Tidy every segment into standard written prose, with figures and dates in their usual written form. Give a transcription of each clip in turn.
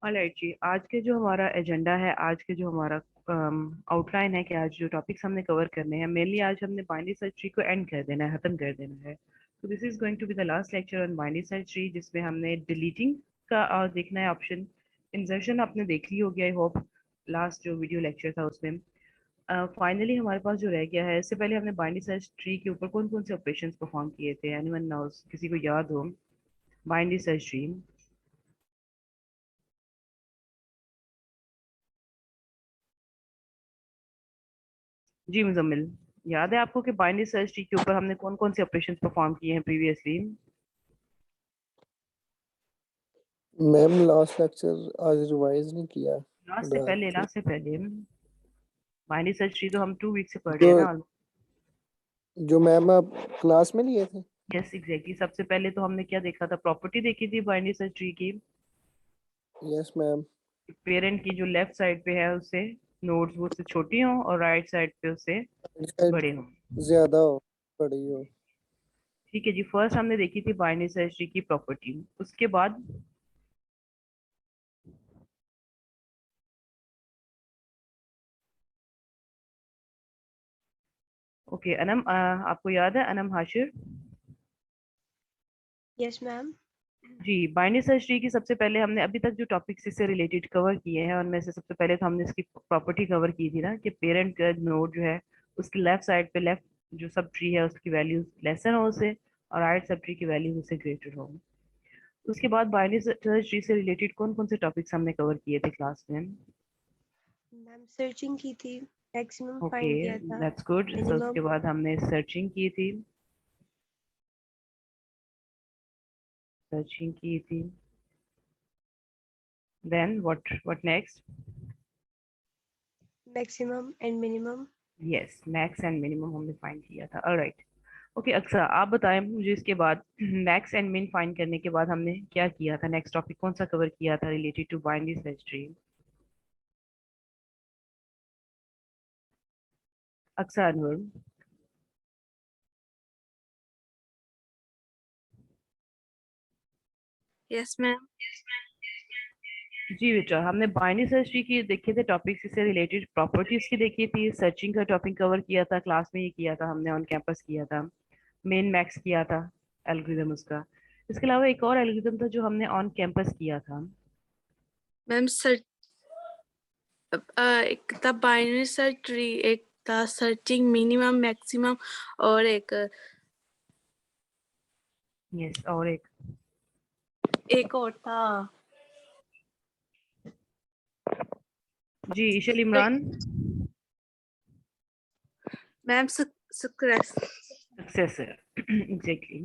Alright जी, आज के जो हमारा एजेंडा है, आज के जो हमारा आउटलाइन है कि आज जो टॉपिक्स हमने कवर करने हैं, मेनली आज हमने बाइनरी सर्च ट्री को एंड कर देना है, खत्म कर देना है। तो this is going to be the last lecture on binary search tree, जिसमें हमने डिलीटिंग का देखना है ऑप्शन। इंसर्शन आपने देख ली होगी आई होप, लास्ट जो वीडियो लेक्चर था उसमें। फाइनली हमारे पास जो रह गया है, इससे पहले हमने बाइनरी सर्च ट्री के ऊपर कौन कौन से ऑपरेशंस परफॉर्म किए थे, एनीवन नोस, किसी को याद हो? Binary search tree. जी मुजम्मिल, याद है आपको कि बाइनरी सर्च ट्री के ऊपर हमने कौन कौन से ऑपरेशंस परफॉर्म किए हैं प्रीवियसली? मैम लास्ट लेक्चर आज रिवाइज नहीं किया। दोबारा से लास्ट से पहले बाइनरी सर्च ट्री तो हम 2 वीक से पढ़ रहे जो हैं ना। जो मैम आप क्लास में लिए थे। यस एग्जैक्टली, सबसे पहले तो हमने क्या देखा था, प्रॉपर्टी देखी थी बाइनरी सर्च ट्री की। Yes ma'am. पेरेंट की जो लेफ्ट साइड पे है उससे नोड्स वो उससे छोटी हों और राइट साइड पे उससे शायद बड़े हों। ज्यादा हो, बड़ी हो। ठीक है जी, फर्स्ट हमने देखी थी बाइनरी सर्च ट्री की प्रॉपर्टी। उसके बाद ओके अनम, आपको याद है अनम हाशिर? Yes ma'am. जी, बाइनरी सर्च ट्री की सबसे पहले हमने अभी तक जो टॉपिक्स इससे रिलेटेड कवर किए हैं उनमें से सबसे पहले तो हमने इसकी प्रॉपर्टी कवर की थी ना, कि पेरेंट का नोड जो है उसकी लेफ्ट साइड पे, लेफ्ट जो सब ट्री है उसकी वैल्यू लेसन हो उससे, और राइट सब ट्री की वैल्यू उससे ग्रेटर हो। उसके बाद बाइनरी सर्च ट्री से रिलेटेड कौन कौन से टॉपिक्स हमने कवर किए थे क्लास में? मैम सर्चिंग की थी, मैक्सिमम ओके, फाइंड किया था, दैट्स गुड। सो उसके मिनिमम। बाद हमने सर्चिंग की थी, सर्चिंग की थी। Then what next? Maximum and minimum. Yes, max and minimum हमने फाइंड किया था। ऑलराइट। ओके अक्सर, आप बताएं मुझे इसके बाद मैक्स एंड मिन फाइंड करने के बाद हमने क्या किया था, नेक्स्ट टॉपिक कौन सा कवर किया था related to binary search tree? अक्सर अनवर। Yes ma'am. जी बेटा, हमने बाइनरी सर्च ट्री की देखे थे टॉपिक्स, इससे रिलेटेड प्रॉपर्टीज की देखी थी, सर्चिंग का टॉपिक कवर किया था क्लास में, ही किया था हमने, ऑन कैंपस किया था। मेन मैक्स किया था एल्गोरिदम उसका। इसके अलावा एक और एल्गोरिदम था जो हमने ऑन कैंपस किया था। मैम एक था बाइनरी सर्च ट्री, एक था सर्चिंग मिनिमम मैक्सिमम, और यस, और एक और था जी Ishal Imran. Ma'am success. Successor exactly,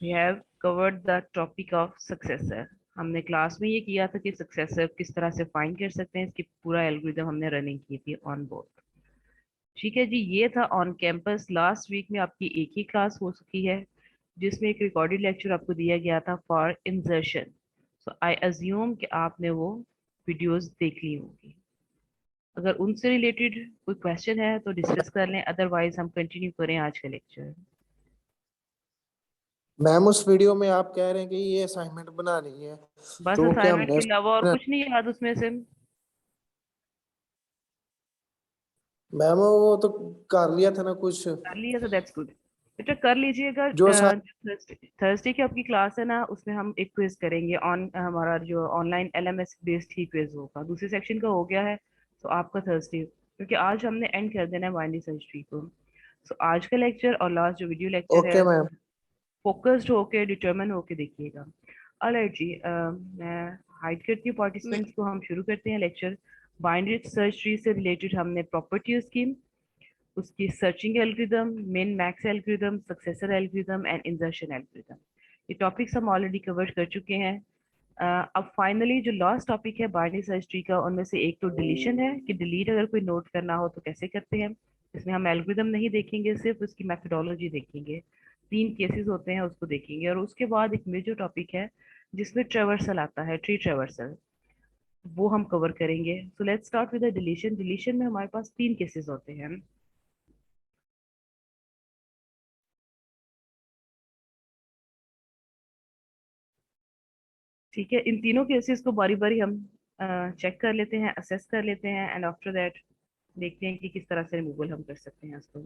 we have covered the topic of successor. हमने क्लास में ये किया था कि सक्सेसर किस तरह से फाइंड कर सकते हैं, इसकी पूरा एल्गोरिदम हमने रनिंग की थी ऑन बोर्ड। ठीक है जी, ये था ऑन कैंपस। लास्ट वीक में आपकी एक ही क्लास हो चुकी है, जिसमें एक रिकॉर्डेड लेक्चर आपको दिया गया था for insertion. So I assume कि आपने वो वीडियोस देख ली होंगी। अगर उनसे रिलेटेड कोई क्वेश्चन है तो डिस्कस कर लें, अदरवाइज हम कंटिन्यू करें आज का लेक्चर। मैम उस वीडियो में आप कह रहे हैं कि ये असाइनमेंट बनानी है, बस तो क्या असाइनमेंट हमने के अलावा और कुछ नहीं याद उसमें से? मैम वो तो कर लिया था ना कुछ। कर लिया तो दैट्स गुड। बेटा कर लीजिएगा। जो थर्सडे की आपकी क्लास है ना, उसमें हम एक क्विज करेंगे ऑन, हमारा जो ऑनलाइन एलएमएस बेस्ड ही क्विज होगा, दूसरे सेक्शन का हो गया है। तो आपका थर्सडे, क्योंकि आज हमने एंड कर देना है बाइनरी सर्च ट्री को। सो आज का लेक्चर और लास्ट जो वीडियो लेक्चर है, ओके मैम। फोकस्ड होके डिटरमिन होके देखिएगा। अलर्ट जी, मैं हाइड करती हूँ पार्टिसिपेंट्स को, हम शुरू करते हैं लेक्चर। बाइनरी सर्च ट्री से रिलेटेड हमने प्रॉपर्टीज की, उसकी searching algorithm, main max algorithm, successor algorithm and insertion algorithm, ये टॉपिक्स हम ऑलरेडी कवर कर चुके हैं। अब फाइनली जो लास्ट टॉपिक है बाइनरी सर्च ट्री का, उनमें से एक तो डिलीशन है, कि डिलीट अगर कोई नोट करना हो तो कैसे करते हैं। इसमें हम एल्गोरिदम नहीं देखेंगे, सिर्फ उसकी मेथडोलॉजी देखेंगे। 3 केसेस होते हैं उसको देखेंगे, और उसके बाद एक मेजर टॉपिक है जिसमें ट्रेवर्सल आता है, ट्री ट्रेवर्सल, वो हम कवर करेंगे। So let's start with the deletion. Deletion में हमारे पास 3 केसेस होते हैं। ठीक है, इन तीनों केसेस को बारी बारी हम चेक कर लेते हैं, असेस कर लेते हैं, एंड आफ्टर दैट देखते हैं कि किस तरह से रिमूवल हम कर सकते हैं इसको।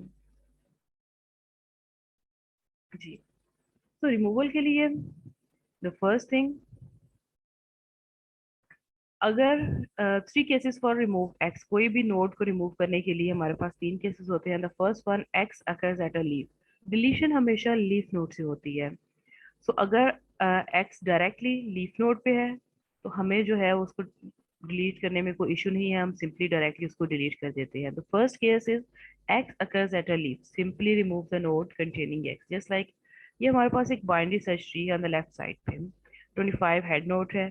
जी, तो रिमूवल के लिए द फर्स्ट थिंग, अगर 3 केसेस फॉर रिमूव एक्स, कोई भी नोड को रिमूव करने के लिए हमारे पास 3 केसेस होते हैं। The first one, x occurs at a leaf. Deletion हमेशा लीफ नोड से होती है। सो अगर एक्स डायरेक्टली लीफ नोड पे है तो हमें जो है उसको डिलीट करने में कोई इशू नहीं है, हम सिंपली डायरेक्टली उसको डिलीट कर देते हैं। The first case is x occurs at a leaf, simply remove the node containing x. Just like ये हमारे पास एक बाइनरी सर्च ट्री है ऑन द लेफ्ट साइड पे, 25 हेड नोड है,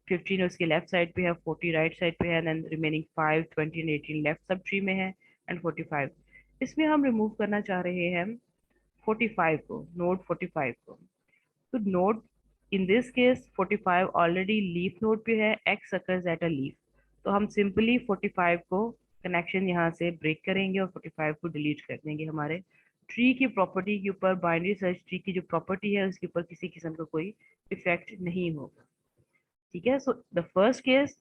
15 उसके लेफ्ट साइड पे है, 40 राइट साइड पे है, and remaining 5, 20 and 18 left sub tree में है, एंड 45। इसमें हम रिमूव करना चाह रहे हैं 45 को, नोड 45 को। तो node in this case 45 already leaf node पे है, x occurs at a leaf, तो हम सिंपली 45 को कनेक्शन यहाँ से ब्रेक करेंगे और 45 को डिलीट कर देंगे। हमारे ट्री की प्रॉपर्टी के ऊपर, बाइनरी सर्च ट्री की जो प्रॉपर्टी है उसके ऊपर किसी किस्म का कोई इफेक्ट नहीं होगा। ठीक है, so the first case,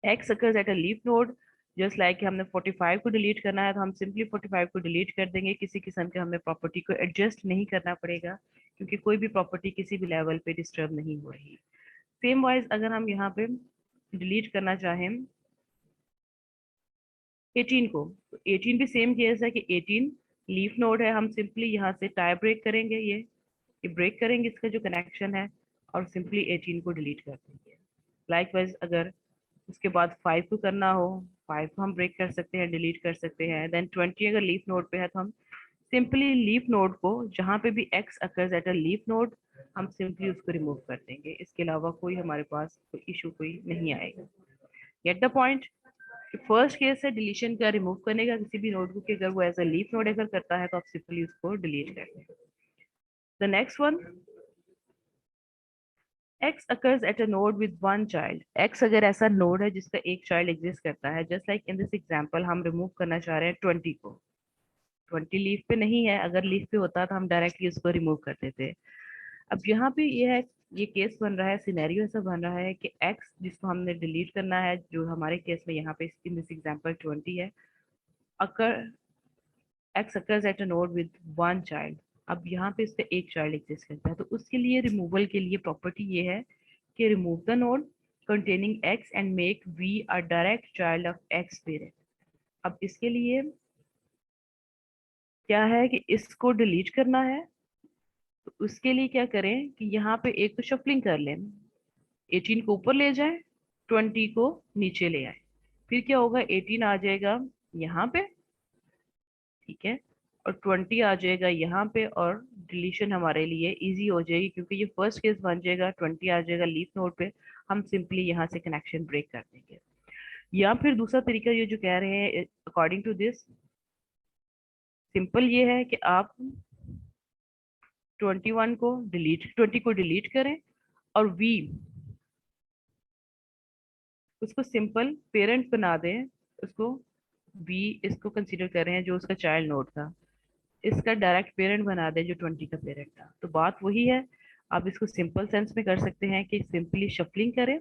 x occurs at a leaf node, just like हमने 45 को डिलीट करना है तो हम सिंपली 45 को डिलीट कर देंगे, किसी किस्म के हमें प्रॉपर्टी को एडजस्ट नहीं करना पड़ेगा क्योंकि कोई भी प्रॉपर्टी किसी भी लेवल पे डिस्टर्ब नहीं हो रही। सेम वाइज अगर हम यहाँ पे डिलीट करना चाहें 18 को, तो 18 भी सेम केस है कि 18 लीफ नोड है, हम सिंपली यहाँ से टाई ब्रेक करेंगे, ये ब्रेक करेंगे इसका जो कनेक्शन है और सिंपली 18 को डिलीट कर देंगे। लाइकवाइज अगर उसके बाद 5 को करना हो, 5 को हम ब्रेक कर सकते हैं, डिलीट कर सकते हैं। देन 20 अगर लीफ नोड पे है तो हम सिंपली लीफ नोड को, जहां पे भी x occurs at a leaf node, हम सिंपली उसको रिमूव कर देंगे। इसके अलावा कोई हमारे पास कोई इशू कोई नहीं आएगा। Get the point? First case है डिलीशन का, रिमूव करने का किसी भी नोड को, कि अगर वो एज अ लीफ नोड अगर करता है तो आप सिंपली उसको डिलीट कर दें। The next one, x occurs at a node with one child। x अगर ऐसा नोड है जिसका एक चाइल्ड एग्जिस्ट करता है, just like in this example हम रिमूव करना चाह रहे हैं 20 को। 20 लीफ पे नहीं है, अगर लीफ पे होता तो हम डायरेक्टली उसको रिमूव कर देते। अब यहाँ पे ये है, ये केस बन रहा है, सिनेरियो ऐसा बन रहा है कि x जिसको हमने डिलीट करना है, जो हमारे केस में यहाँ पे इन दिस एग्जांपल 20 है, अकर x occurs at a node with one child। अब यहाँ पे इसका एक चाइल्ड एग्जिस्ट करता है, तो उसके लिए रिमूवल के लिए प्रॉपर्टी ये है कि remove the node containing x and make v a direct child of x parent। अब इसके लिए क्या है कि इसको डिलीट करना है, तो उसके लिए क्या करें कि यहाँ पे एक तो शफलिंग कर लें, 18 को ऊपर ले जाए, 20 को नीचे ले आए, फिर क्या होगा, 18 आ जाएगा यहाँ पे, ठीक है, और 20 आ जाएगा यहाँ पे, और डिलीशन हमारे लिए इजी हो जाएगी क्योंकि ये फर्स्ट केस बन जाएगा, 20 आ जाएगा लीफ नोड पे, हम सिंपली यहाँ से कनेक्शन ब्रेक कर देंगे। या फिर दूसरा तरीका ये जो कह रहे हैं, अकॉर्डिंग टू दिस सिंपल ये है कि आप 20 को डिलीट करें और v उसको सिंपल पेरेंट बना दें, उसको v इसको कंसीडर कर रहे हैं जो उसका चाइल्ड नोड था, इसका डायरेक्ट पेरेंट बना दें जो 20 का पेरेंट था। तो बात वही है, आप इसको सिंपल सेंस में कर सकते हैं कि सिंपली शफलिंग करें।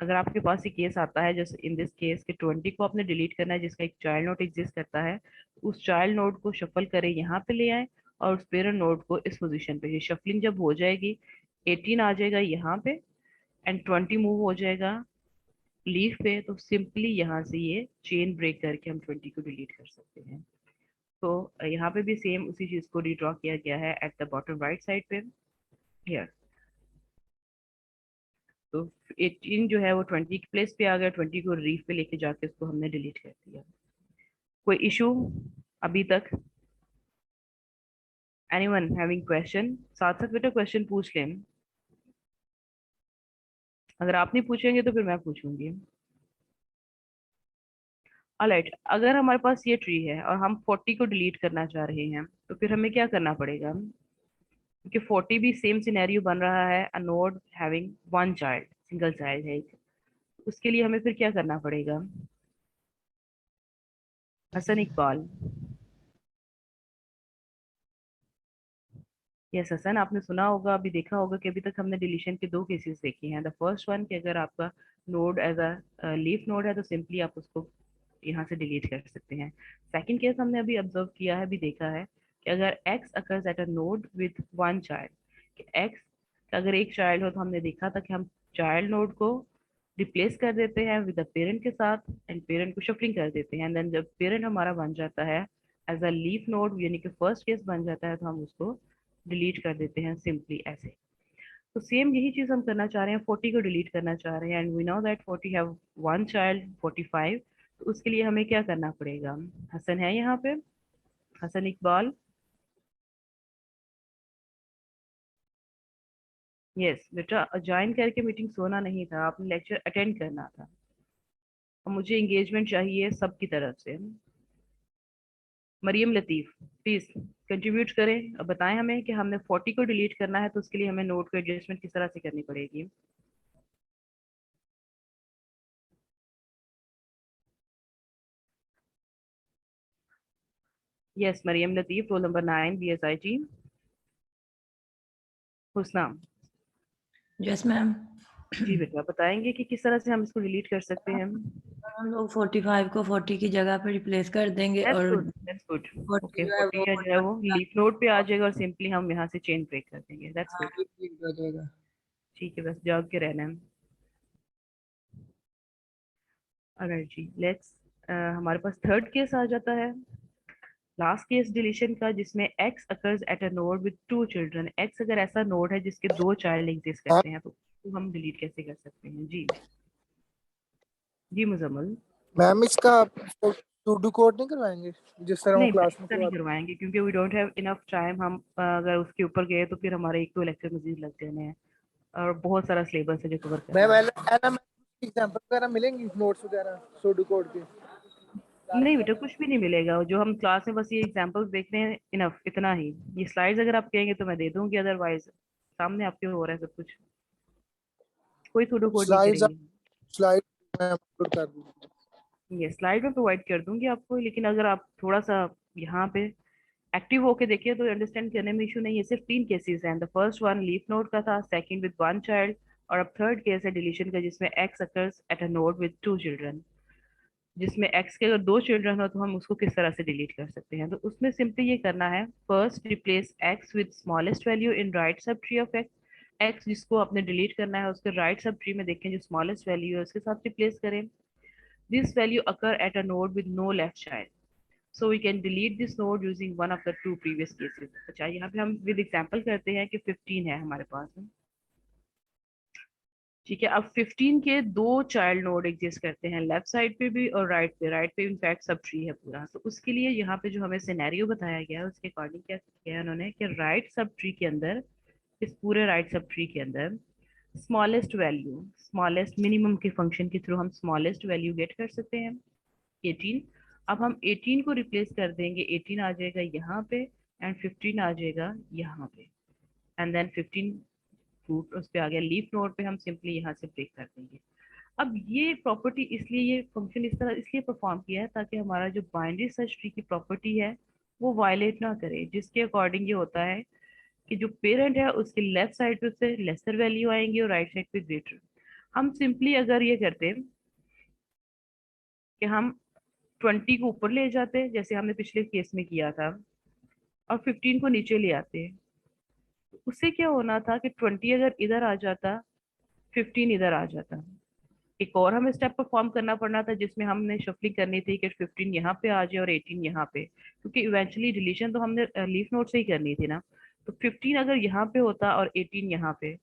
अगर आपके पास ये केस आता है जैसे इन दिस केस कि 20 को आपने डिलीट करना है जिसका एक चाइल्ड नोड एग्जिस्ट करता है, उस चाइल्ड नोड को शफल करें, यहाँ पे ले आए और उस पेरेंट नोड को इस पोजीशन पे, शफलिंग जब हो जाएगी 18 आ जाएगा यहाँ पे एंड 20 मूव हो जाएगा लीफ पे, तो सिंपली यहाँ से ये चेन ब्रेक करके हम 20 को डिलीट कर सकते हैं। तो यहाँ पे भी सेम उसी चीज को रिड्रॉ किया गया है at the bottom right side पे हियर। तो 18 जो है वो 20 की प्लेस पे आ गया, 20 को रीफ पे लेके जाके उसको हमने डिलीट कर दिया। कोई इशू अभी तक? Anyone having question? साथ साथ बेटा क्वेश्चन पूछ लें, अगर आप नहीं पूछेंगे तो फिर मैं पूछूंगी। ऑलराइट, अगर हमारे पास ये ट्री है और हम 40 को डिलीट करना चाह रहे हैं तो फिर हमें क्या करना पड़ेगा, क्योंकि 40 भी सेम सिनेरियो बन रहा है, a node having one child, single child है, उसके लिए हमें फिर क्या करना पड़ेगा? हसन इकबाल, यस हसन, आपने सुना होगा, अभी देखा होगा कि अभी तक हमने डिलीशन के 2 केसेस देखे हैं। द फर्स्ट वन कि अगर आपका node as a leaf node है तो सिंपली आप उसको यहाँ से डिलीट कर सकते हैं। सेकंड केस हमने अभी ऑब्जर्व किया है, अभी देखा है कि अगर x occurs at a node with one child, कि x का अगर एक चाइल्ड हो तो हमने देखा था कि हम चाइल्ड नोड को रिप्लेस कर देते हैं विद द पेरेंट के साथ एंड पेरेंट को शफलिंग कर देते हैं। एंड देन जब पेरेंट हमारा बन जाता है एज अ लीफ नोड, यानी कि फर्स्ट केस बन जाता है, तो हम उसको डिलीट कर देते हैं सिंपली ऐसे। तो सेम यही चीज हम करना चाह रहे हैं, 40 को डिलीट करना चाह रहे हैं and we know that 40 have one child 45। तो उसके लिए हमें क्या करना पड़ेगा? हसन है यहाँ पे, हसन इकबाल? यस बेटा, ज्वाइन करके मीटिंग सोना नहीं था, आपने लेक्चर अटेंड करना था और मुझे एंगेजमेंट चाहिए सबकी तरफ से। मरियम लतीफ प्लीज कंट्रीब्यूट करें और बताएं हमें कि हमने 40 को डिलीट करना है तो उसके लिए हमें नोट को एडजस्टमेंट किस तरह से करनी पड़ेगी। Yes Mariam Latif, roll number 9 BSIT। Husna? Yes ma'am. जी बेटा, बताएंगे कि किस तरह से हम इसको डिलीट कर सकते हैं। हम लोग 45 को 40 की जगह पे रिप्लेस कर देंगे दैट्स और गुड, दैट्स गुड। 40 ओके, जो है 40 का जो है वो लीफ नोड पे आ जाएगा और सिंपली हम यहाँ से चेन ब्रेक कर देंगे। दैट्स गुड, रिपीट हो जाएगा। ठीक है, बस जाग के रहना है। अगर जी लेट्स हमारे पास थर्ड केस आ जाता है, लास्ट केस डिलीशन का, जिसमें x occurs at a node with two children. x अगर ऐसा नोड है जिसके 2 चाइल्ड एग्जिस्ट करते हैं तो उसको हम डिलीट कैसे कर सकते हैं? जी जी मुजम्मल। मैम इसका सूडो कोड नहीं करवाएंगे जिस तरह वो नहीं क्लास में ऐसा नहीं करवाते करवाएंगे क्योंकि we don't have enough time. हम अगर उसके ऊपर गए तो फिर हमारे 1-2 लेक्चर मजीद लग जाने हैं और बहुत सारा सिलेबस है जो कवर मैम? करना है। एग्जांपल वगैरह मिलेंगी नोट्स वगैरह सूडो कोड के? नहीं बेटा, कुछ भी नहीं मिलेगा। जो हम क्लास में बस ये एग्जांपल्स देख रहे हैं, इनफ, इतना ही। ये स्लाइड्स अगर आप कहेंगे तो मैं दे दूंगी, अदरवाइज सामने आपके हो रहा है सब कुछ, कोई सूडो कोड नहीं स्लाइड्स करेंगे। स्लाइड मैं अपलोड कर दूंगी। ये स्लाइड में प्रोवाइड कर दूंगी आपको, लेकिन अगर आप थोड़ा सा यहाँ पे एक्टिव होके देखिए तो अंडरस्टैंड करने में इशू नहीं है। सिर्फ 3 केसेस हैं। The first one leaf node का था, सेकंड विद वन चाइल्ड, और अब थर्ड केस है डिलीशन का जिसमें x occurs at a node with two children. जिसमें एक्स के अगर 2 चिल्ड्रन हो तो हम उसको किस तरह से डिलीट कर सकते हैं? तो उसमें सिंपली ये करना है, first replace x with smallest value in right sub tree of x. X जिसको आपने डिलीट करना है उसके राइट सब ट्री में देखें जो स्मॉलेस्ट वैल्यू है उसके साथ रिप्लेस करें। This value occur at a node with no left child. So we can delete this node using one of the 2 previous cases. अच्छा, यहाँ पे हम with example करते हैं कि 15 है हमारे पास में। ठीक है, अब 15 के 2 चाइल्ड नोड एग्जिस्ट करते हैं, लेफ्ट साइड पे भी और राइट पे। राइट पे इनफैक्ट सब ट्री है पूरा। तो उसके लिए यहाँ पे जो हमें सिनेरियो बताया गया है उसके अकॉर्डिंग क्या किया है उन्होंने कि राइट सब ट्री के अंदर, इस पूरे राइट सब ट्री के अंदर स्मॉलेस्ट वैल्यू, स्मॉलेस्ट मिनिमम के फंक्शन के थ्रू हम स्मॉलेस्ट वैल्यू गेट कर सकते हैं 18। अब हम 18 को रिप्लेस कर देंगे, 18 आ जाएगा यहाँ पे एंड 15 आ जाएगा यहाँ पे, एंड देन 15 फ्रूट उस पे आ गया। लीफ नोड पे हम सिंपली यहाँ से ब्रेक कर देंगे। अब ये प्रॉपर्टी इसलिए, ये फंक्शन इस तरह इसलिए परफॉर्म किया है ताकि हमारा जो बाइनरी सर्च ट्री की प्रॉपर्टी है वो वायलेट ना करे, जिसके अकॉर्डिंग ये होता है कि जो पेरेंट है उसके लेफ्ट साइड पे उससे लेसर वैल्यू आएंगी और राइट साइड पे ग्रेटर। हम सिंपली अगर ये करते कि हम 20 को ऊपर ले जाते जैसे हमने पिछले केस में किया था और 15 को नीचे ले आते, तो उससे क्या होना था कि 20 अगर इधर आ जाता 15 इधर आ जाता। एक और हमें स्टेप परफॉर्म करना पड़ना था जिसमें हमने शफलिंग करनी थी कि 15 यहाँ पे आ जाए और 18 यहाँ पे, क्योंकि इवेंचुअली डिलीशन तो हमने लीफ नोड से ही करनी थी ना। तो 15 अगर यहाँ पे होता और 18 यहाँ पे,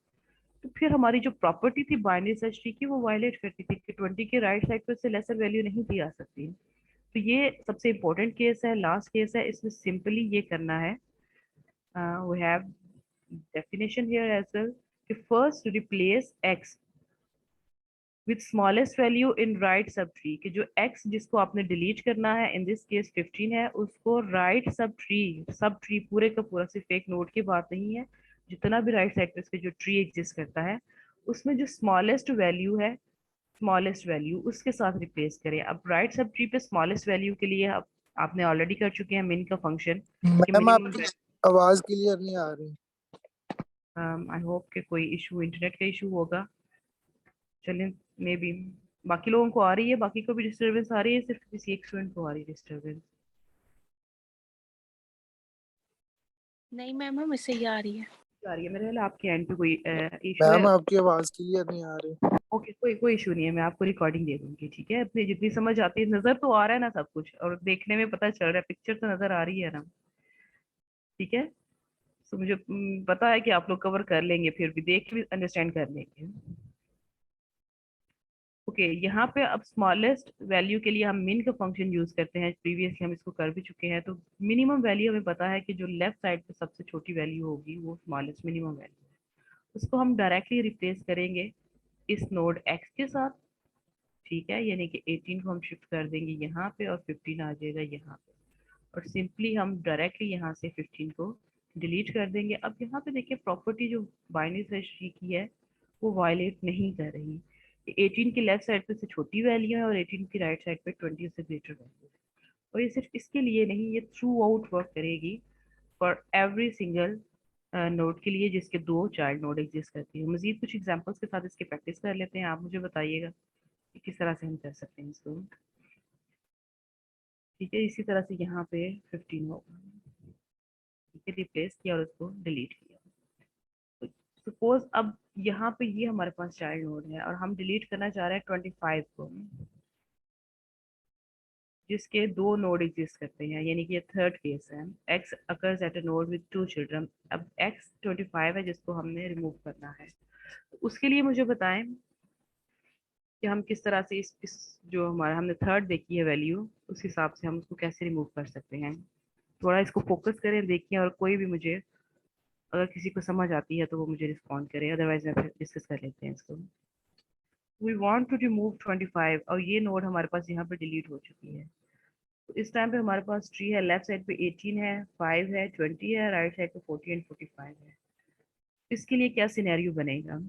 तो फिर हमारी जो प्रॉपर्टी थी बाइनरी सर्च ट्री की वो वायलेट करती थी कि 20 के राइट साइड पे उससे लेसर वैल्यू नहीं दी आ सकती। तो ये सबसे इम्पोर्टेंट केस है, लास्ट केस है। इसमें सिंपली ये करना है, we have definition here as well कि first replace x with smallest value in right सब ट्री, कि जो x जिसको आपने डिलीट करना है, इन दिस केस 15 है, उसको राइट सब ट्री पूरे का पूरा, सिर्फ एक नोड की बात नहीं है, जितना भी राइट साइड पे उसके जो ट्री एग्जिस्ट करता है उसमें जो स्मॉलेस्ट वैल्यू है, स्मॉलेस्ट वैल्यू उसके साथ रिप्लेस करें। अब राइट सब ट्री पे स्मॉलेस्ट वैल्यू के लिए आपने ऑलरेडी कर चुके हैं मिन का फंक्शन कि मैम मिनिमम। आपकी आवाज क्लियर नहीं आ रही। आई होप कि कोई इशू, इंटरनेट का इशू होगा। चलें, मे बी बाकी लोगों को आ रही है, बाकी को भी डिस्टरबेंस आ रही है, सिर्फ किसी एक स्टूडेंट को आ रही है डिस्टरबेंस। नहीं मैम, हमें सही आ रही है। आ रही है मेरे ख्याल आपके एंड पे कोई इशू है। मैम आपकी आवाज क्लियर नहीं आ रही। ओके, कोई कोई इशू नहीं है, मैं आपको रिकॉर्डिंग दे दूंगी, ठीक है। अपनी जितनी समझ आती है, नजर तो आ रहा है ना सब कुछ, और देखने में पता चल रहा है, पिक्चर तो नजर आ रही है ना, ठीक है। तो मुझे पता है कि आप लोग कवर कर लेंगे, फिर भी देख के भी अंडरस्टैंड कर लेंगे। ओके, यहाँ पे अब स्मॉलेस्ट वैल्यू के लिए हम मिन का फंक्शन यूज करते हैं। प्रीवियसली हम इसको कर भी चुके हैं। तो मिनिमम वैल्यू हमें पता है कि जो लेफ्ट साइड पे सबसे छोटी वैल्यू होगी वो स्मॉलेस्ट मिनिमम वैल्यू है। उसको हम डायरेक्टली रिप्लेस करेंगे इस नोड x के साथ, ठीक है। यानी कि 18 को हम शिफ्ट कर देंगे यहाँ पे और 15 आ जाएगा यहाँ पे, और सिंपली हम डायरेक्टली यहाँ से 15 को डिलीट कर देंगे। अब यहाँ पे देखिए प्रॉपर्टी जो बाइनरी सर्च ट्री की है वो वायलेट नहीं कर रही। 18 की लेफ्ट साइड पे से छोटी वैल्यू है और 18 की राइट साइड पे 20 से ग्रेटर वैल्यू है। और ये सिर्फ इसके लिए नहीं, ये थ्रू आउट वर्क करेगी फॉर एवरी सिंगल नोड के लिए जिसके दो चाइल्ड नोड एग्जिस्ट करती है। मजीद कुछ एग्जांपल्स के साथ इसके प्रैक्टिस कर लेते हैं। आप मुझे बताइएगा कि किस तरह से हम कर सकते हैं इसको, ठीक है। इसी तरह से यहाँ पे 15 होगा, ठीक है, रिप्लेस किया और उसको डिलीट किया। सपोज अब यहाँ पे ये हमारे पास चाइल्ड नोड है और हम डिलीट करना चाह रहे हैं 25 को, जिसके दो नोड एग्जिस्ट करते हैं, यानी कि ये थर्ड केस है। x occurs at a node with two children। अब x 25 है जिसको हमने रिमूव करना है। तो उसके लिए मुझे बताएं कि हम किस तरह से इस जो हमारा हमने थर्ड देखी है वैल्यू, उस हिसाब से हम उसको कैसे रिमूव कर सकते हैं। थोड़ा इसको फोकस करें, देखिए, और कोई भी मुझे अगर किसी को समझ आती है तो वो मुझे रिस्पॉन्ड करे, अदरवाइज मैं फिर डिस्कस कर लेते हैं इसको। वी वांट टू रिमूव 25 और ये नोड हमारे पास यहाँ पे डिलीट हो चुकी है। तो इस टाइम पे हमारे पास ट्री है, लेफ्ट साइड पे 18 है, 5 है, 20 है, राइट साइड पे 40 एंड 45 है। इसके लिए क्या सिनेरियो बनेगा?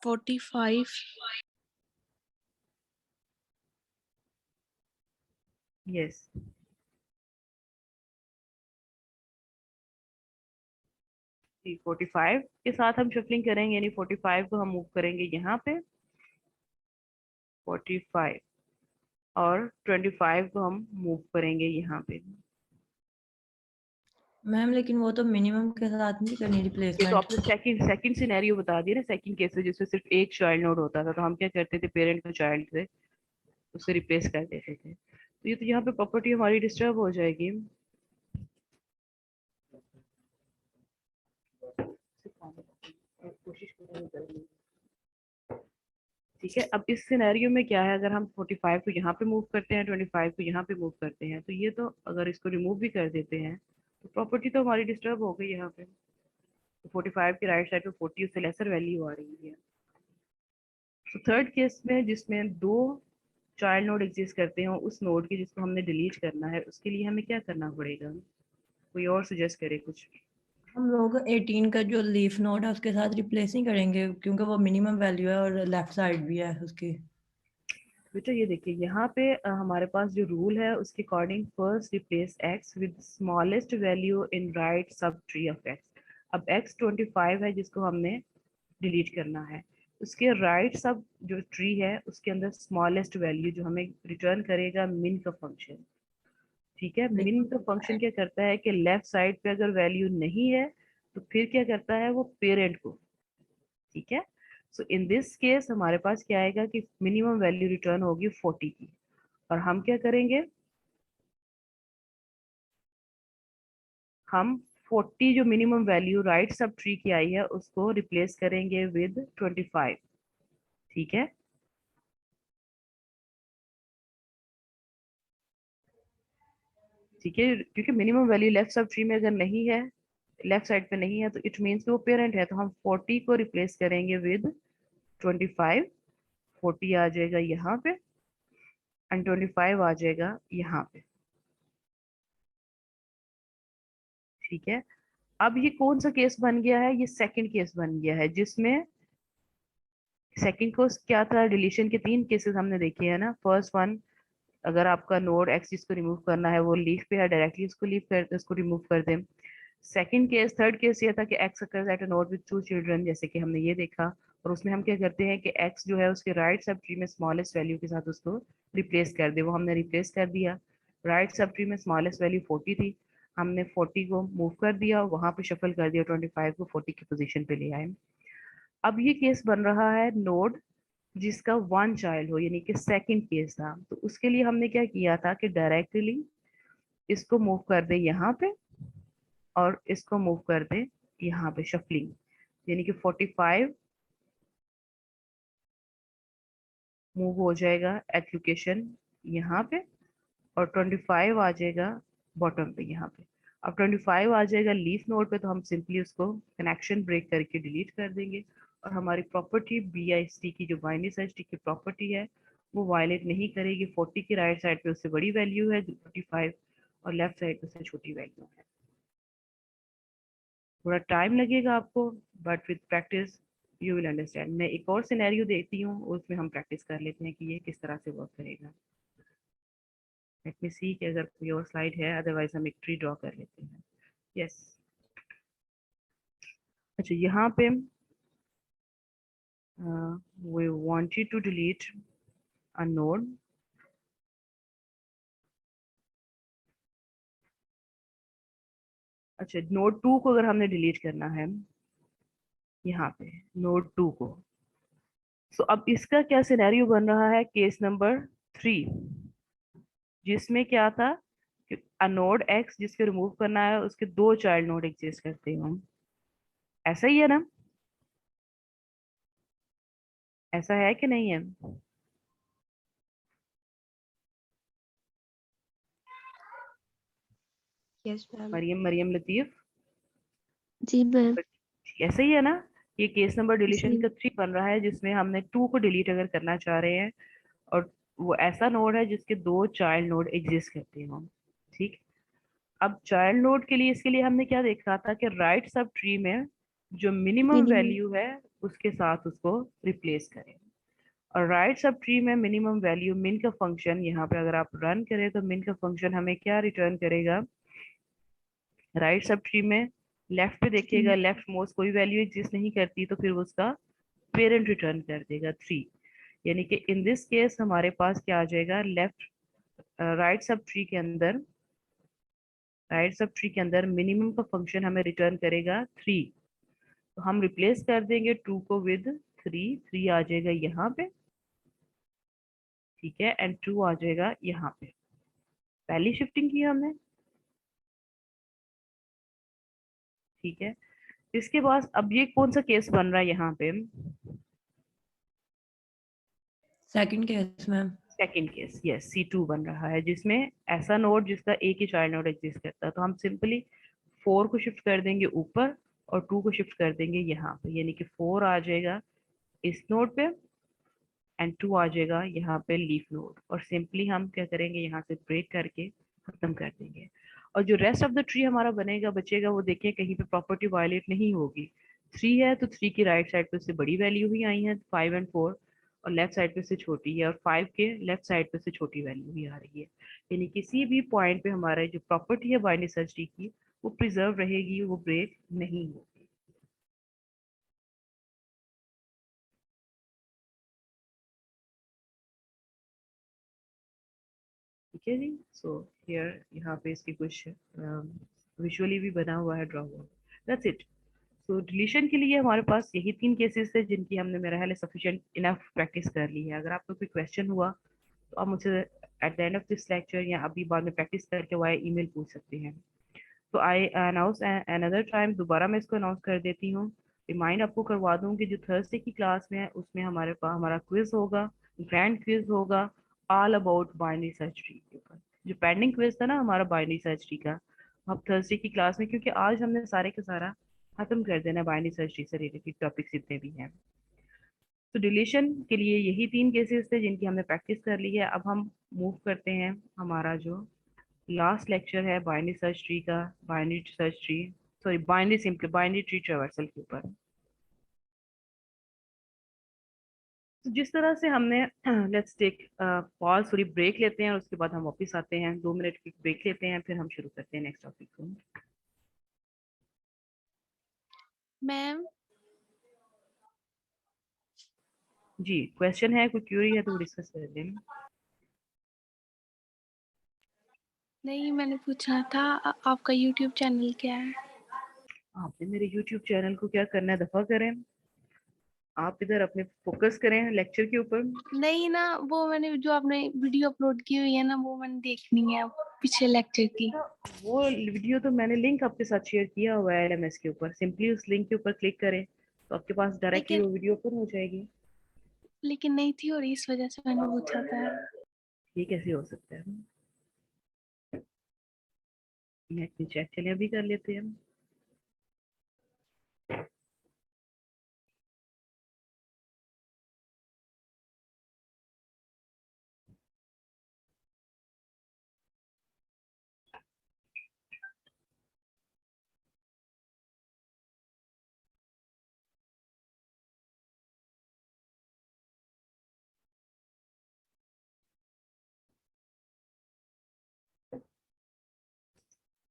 45। यस, 45 के साथ हम शफलिंग करेंगे, यानी 45 को हम मूव करेंगे यहाँ पे, 45, और 25 को हम मूव करेंगे यहाँ पे। मैम लेकिन वो तो मिनिमम के साथ नहीं करनी ये तो रिप्लेसमेंट। आपने सेकंड सिनेरियो बता दिया ना, सेकंड केस में जिसमें सिर्फ एक चाइल्ड नोड होता था, तो हम क्या करते थे, पेरेंट को चाइल्ड से उससे रिप्लेस कर देते थे। तो ये तो यहाँ पे प्रॉपर्टी हमारी डिस्टर्ब हो जाएगी। कोशिश करेंगे, ठीक है। अब इस सिनेरियो में क्या है, अगर हम 45 को यहाँ पे मूव करते हैं, 25 को यहाँ पे मूव करते हैं, तो ये तो अगर इसको रिमूव भी कर देते हैं तो प्रॉपर्टी तो हमारी डिस्टर्ब हो गई यहाँ पे। तो 45 की राइट साइड पे 40 उससे लेसर वैल्यू आ रही है। तो थर्ड केस में जिसमें दो चाइल्ड नोड एग्जिस्ट करते हैं, उस नोड की जिसको हमने डिलीट करना है, उसके लिए हमें क्या करना पड़ेगा? कोई और सजेस्ट करे कुछ। हम लोग 18 का जो लीफ नोड है उसके साथ रिप्लेस नहीं करेंगे क्योंकि वो मिनिमम वैल्यू है और लेफ्ट साइड भी है उसकी। बेटा ये देखिए, यहाँ पे हमारे पास जो रूल है उसके according first replace x with smallest value in right sub tree of x। अब x 25 है जिसको हमने डिलीट करना है, उसके राइट सब जो ट्री है उसके अंदर स्मॉलेस्ट वैल्यू जो हमें रिटर्न करेगा मिन का फंक्शन, ठीक है। मिन का फंक्शन क्या करता है कि लेफ्ट साइड पे अगर वैल्यू नहीं है तो फिर क्या करता है वो पेरेंट को, ठीक है। सो इन दिस केस हमारे पास क्या आएगा कि मिनिमम वैल्यू रिटर्न होगी 40 की, और हम क्या करेंगे, हम 40 जो minimum value right sub tree की आई है उसको रिप्लेस करेंगे विद 25, ठीक है। ठीक है, क्योंकि minimum value left sub tree में अगर नहीं है, लेफ्ट साइड पे नहीं है, तो इट मीन्स कि वो पेरेंट है। तो हम 40 को रिप्लेस करेंगे विद 25, 40 आ जाएगा यहाँ पे एंड 25 आ जाएगा यहाँ पे, ठीक है। अब ये कौन सा केस बन गया है? ये सेकंड केस बन गया है, जिसमें सेकंड को क्या था, डिलीशन के तीन केसेस हमने देखे हैं ना। फर्स्ट वन अगर आपका नोड एक्स जिसको रिमूव करना है वो लीफ पे है, डायरेक्टली उसको रिमूव कर दें। सेकंड केस, थर्ड केस ये था कि x occurs at a node with 2 children, जैसे कि हमने ये देखा, और उसमें हम क्या करते हैं कि एक्स जो है उसके राइट सब ट्री में स्मॉलेस्ट वैल्यू के साथ उसको रिप्लेस कर दे। वो हमने रिप्लेस कर दिया। राइट सब ट्री में स्मॉलेस्ट वैल्यू 40 थी, हमने 40 को मूव कर दिया, वहां पे शफल कर दिया, 25 को 40 की पोजीशन पे ले आए। अब ये केस बन रहा है नोड जिसका 1 चाइल्ड हो, यानी कि सेकंड केस था। तो उसके लिए हमने क्या किया था कि डायरेक्टली इसको मूव कर दे यहाँ पे और इसको मूव कर दे यहाँ पे, शफलिंग, यानी कि 45 मूव हो जाएगा एट लोकेशन यहाँ पे, और 25 आ जाएगा बॉटम पे यहाँ पे। अब 25 आ जाएगा लीफ नोड पे, तो हम सिंपली उसको कनेक्शन ब्रेक करके डिलीट कर देंगे, और हमारी प्रॉपर्टी BIST की जो बाइनरी सर्च ट्री की प्रॉपर्टी है वो वायलेट नहीं करेगी। 40 की राइट साइड पे उससे बड़ी वैल्यू है 45, और लेफ्ट साइड पे उससे छोटी वैल्यू है। थोड़ा टाइम लगेगा आपको, but with practice you will understand. मैं एक और सिनेरियो देती हूँ, उसमें हम प्रैक्टिस कर लेते हैं कि ये किस तरह से वर्क करेगा। लेट मी सी कि अगर कोई और स्लाइड है, अदरवाइज हम एक ट्री ड्रॉ कर लेते हैं। यस अच्छा, यहाँ पे we wanted to delete a node। अच्छा, नोड 2 को अगर हमने डिलीट करना है, यहाँ पे नोड 2 को, तो अब इसका क्या सिनेरियो बन रहा है, केस नंबर 3, जिसमें क्या था कि नोड एक्स जिसको रिमूव करना है उसके 2 चाइल्ड नोड एग्जिस्ट करते हैं हम। ऐसा ही है ना, ऐसा है कि नहीं है? Yes ma'am. मरियम, मरियम लतीफ, जी मैम। ऐसा ही है ना? ये केस नंबर डिलीशन जी का 3 बन रहा है, जिसमें हमने 2 को डिलीट अगर करना चाह रहे हैं, और वो ऐसा नोड है जिसके 2 चाइल्ड नोड एग्जिस्ट करते हैं हम। ठीक, अब चाइल्ड नोड के लिए, इसके लिए हमने क्या देखा था कि राइट सब ट्री में जो मिनिमम मिनिमम। वैल्यू है उसके साथ उसको रिप्लेस करें। और राइट सब ट्री में मिनिमम वैल्यू मिन का फंक्शन, यहाँ पे अगर आप रन करें तो मिन का फंक्शन हमें क्या रिटर्न करेगा? राइट सब ट्री में लेफ्ट पे देखिएगा, लेफ्ट मोस्ट कोई वैल्यू एग्जिस्ट नहीं करती, तो फिर उसका पेरेंट रिटर्न कर देगा 3। यानी कि इन दिस केस हमारे पास क्या आ जाएगा, लेफ्ट राइट सब ट्री के अंदर, राइट सब ट्री के अंदर मिनिमम का फंक्शन हमें रिटर्न करेगा 3। तो हम रिप्लेस कर देंगे 2 को विद 3, 3 आ जाएगा यहाँ पे, ठीक है, एंड 2 आ जाएगा यहाँ पे। पहली शिफ्टिंग की हमने, ठीक है। इसके बाद अब ये कौन सा केस बन रहा है यहाँ पे? Second case ma'am. Second case, yes, C2 बन रहा है, जिसमें ऐसा नोड जिसका एक ही चाइल्ड नोड एग्जिस्ट करता है। तो हम सिंपली 4 को शिफ्ट कर देंगे ऊपर, और 2 को शिफ्ट कर देंगे यहाँ पे, यानी कि 4 आ जाएगा इस नोड पे, एंड 2 आ जाएगा यहाँ पे लीफ नोड, और सिंपली हम क्या करेंगे, यहाँ से ब्रेक करके खत्म कर देंगे। और जो रेस्ट ऑफ द ट्री हमारा बनेगा, बचेगा, वो देखिए कहीं पे प्रॉपर्टी वायलेट नहीं होगी। 3 है तो 3 की राइट साइड पे उससे बड़ी वैल्यू ही आई है 5 एंड 4, और लेफ्ट साइड पे से छोटी है, और 5 के लेफ्ट साइड पे से छोटी वैल्यू ही आ रही है। यानी किसी भी पॉइंट पे हमारा जो प्रॉपर्टी है बाइनरी सर्च ट्री की, वो प्रिजर्व रहेगी, वो ब्रेक नहीं होगी। ठीक है जी। सो हियर, यहाँ पे इसकी कुछ विजुअली भी बना हुआ है, ड्रॉ हुआ। That's it. सो डिलीशन के लिए हमारे पास यही 3 केसेस थे, जिनकी हमने मेरा ख्याल है सफिशिएंट इनफ प्रैक्टिस कर ली है। अगर आपको कोई क्वेश्चन हुआ तो आप मुझसे at the end of this lecture या अभी बाद में प्रैक्टिस करके वाया ईमेल पूछ सकते हैं। तो आई अनाउंस अनदर टाइम, दोबारा मैं इसको अनाउंस कर देती हूँ, रिमाइंड आपको करवा दूँ कि जो थर्सडे की क्लास में है उसमें हमारे पास हमारा क्विज होगा, ग्रैंड क्विज होगा, all about binary search tree के ऊपर। जो पेंडिंग क्विज था ना हमारा बाइनरी सर्च ट्री का, अब थर्सडे की क्लास में, क्योंकि आज हमने सारे का सारा खत्म कर देना बाइनरी सर्च ट्री से रिलेटेड टॉपिक्स जितने भी हैं। तो डिलीशन के लिए यही 3 केसेस थे जिनकी हमने प्रैक्टिस कर ली है। अब हम मूव करते हैं हमारा जो लास्ट लेक्चर है बाइनरी सर्च ट्री का, binary search tree, sorry binary tree traversal के ऊपर। तो जिस तरह से हमने लेट्स टेक पॉज, थोड़ी ब्रेक लेते हैं और उसके बाद हम वापस आते हैं, 2 मिनट की ब्रेक लेते हैं, फिर हम शुरू करते हैं नेक्स्ट टॉपिक को। मैम जी, क्वेश्चन है, कोई क्यूरी है तो वो डिस्कस कर लेते हैं। नहीं, मैंने पूछना था आपका यूट्यूब चैनल क्या है? आपने मेरे यूट्यूब चैनल को क्या करना है, दफा करें, आप इधर अपने फोकस करें लेक्चर के ऊपर। नहीं ना, वो मैंने जो आपने वीडियो अपलोड की हुई है ना, वो मैंने देखनी है पिछले लेक्चर की। वो वीडियो तो मैंने लिंक आपके साथ शेयर किया हुआ है एलएमएस के ऊपर, सिंपली उस लिंक के ऊपर क्लिक करें तो आपके पास डायरेक्टली लेकिन वो वीडियो ओपन हो जाएगी। लेकिन नहीं थी, और इस वजह से मैंने पूछा था। ये कैसे हो सकता है, नेट में चेक, चलिए अभी कर लेते हैं।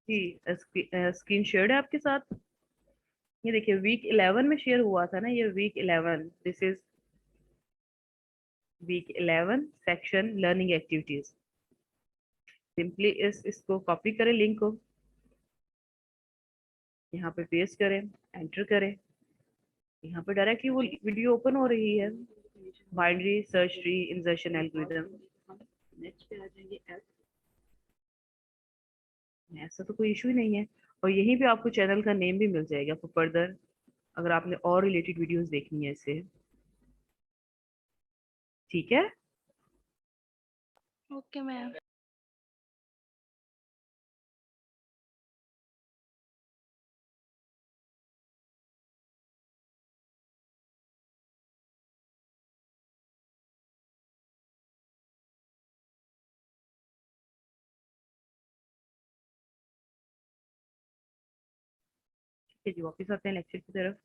जी, स्क्रीन शेयर है आपके साथ। ये देखिए वीक 11 में शेयर हुआ था ना, ये week 11, this is week 11 section learning activities. Simply इसको कॉपी करें, लिंक को यहाँ पे पेस्ट करें, एंटर करें, यहाँ पे डायरेक्टली वो वीडियो ओपन हो रही है। Binary search tree insertion algorithm, next पे आ जाएंगे ऐप, ऐसा तो कोई इशू ही नहीं है। और यहीं पे आपको चैनल का नेम भी मिल जाएगा फॉर फर्दर, अगर आपने और रिलेटेड वीडियोस देखनी है इससे। ठीक है, ओके मैम। ठीक है जी, वापस आते हैं लेक्चर की तरफ।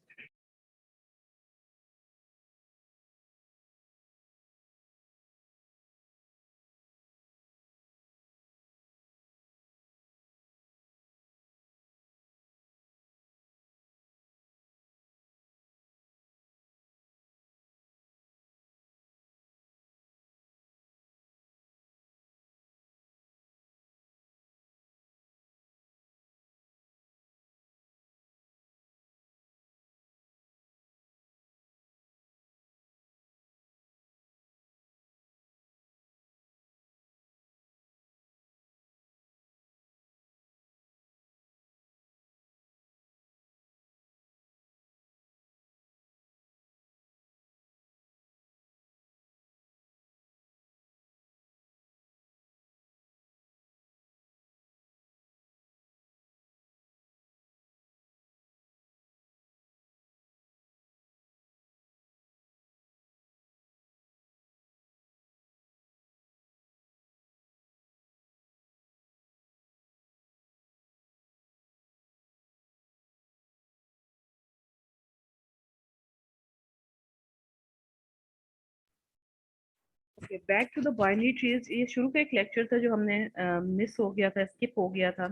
Back to the binary trees, ये शुरू का एक लेक्चर था जो हमने मिस हो गया था, स्किप हो गया था।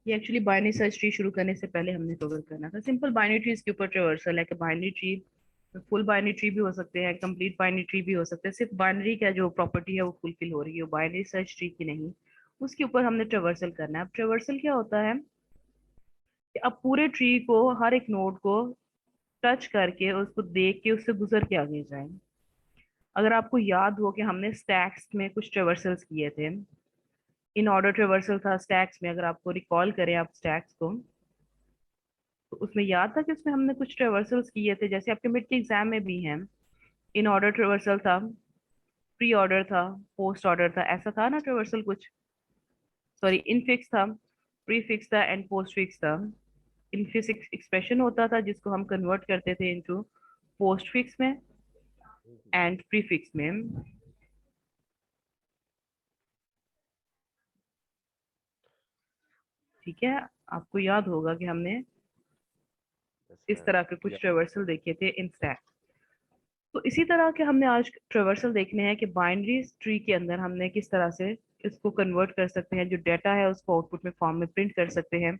ये एक्चुअली बाइनरी सर्च ट्री शुरू करने से पहले हमने कवर करना था। सिंपल बाइनरी ट्रीज के ऊपर ट्रेवर्सल है कि binary tree, full binary tree भी हो सकते हैं, कंप्लीट बाइनरी ट्री भी हो सकते हैं, सिर्फ बाइनरी का जो प्रॉपर्टी है वो फुलफिल हो रही है, बाइनरी सर्च ट्री की नहीं, उसके ऊपर हमने ट्रेवर्सल करना है। अब ट्रेवर्सल क्या होता है कि अब पूरे ट्री को, हर एक नोड को टच करके, उसको देख के, उससे गुजर के आगे जाए। अगर आपको याद हो कि हमने स्टैक्स में कुछ ट्रेवर्सल्स किए थे, इन ऑर्डर ट्रेवर्सल था स्टैक्स में, अगर आपको रिकॉल करें आप स्टैक्स को, तो उसमें याद था कि उसमें हमने कुछ ट्रेवर्सल्स किए थे, जैसे आपके मिड के एग्जाम में भी हैं। इन ऑर्डर ट्रेवर्सल था, प्री ऑर्डर था, पोस्ट ऑर्डर था, ऐसा था ना ट्रेवर्सल कुछ। सॉरी, इनफिक्स था, प्री फिक्स था एंड पोस्ट फिक्स था। इनफिक्स एक्सप्रेशन होता था जिसको हम कन्वर्ट करते थे इनटू पोस्ट फिक्स में एंड प्री फिक्स में। ठीक है, आपको याद होगा कि हमने इस तरह के कुछ ट्रेवर्सल देखे थे इन स्टैक। तो इसी तरह के हमने आज ट्रेवर्सल देखने हैं कि बाइनरी ट्री के अंदर हमने किस तरह से इसको कन्वर्ट कर सकते हैं, जो डाटा है उसको आउटपुट में फॉर्म में प्रिंट कर सकते हैं।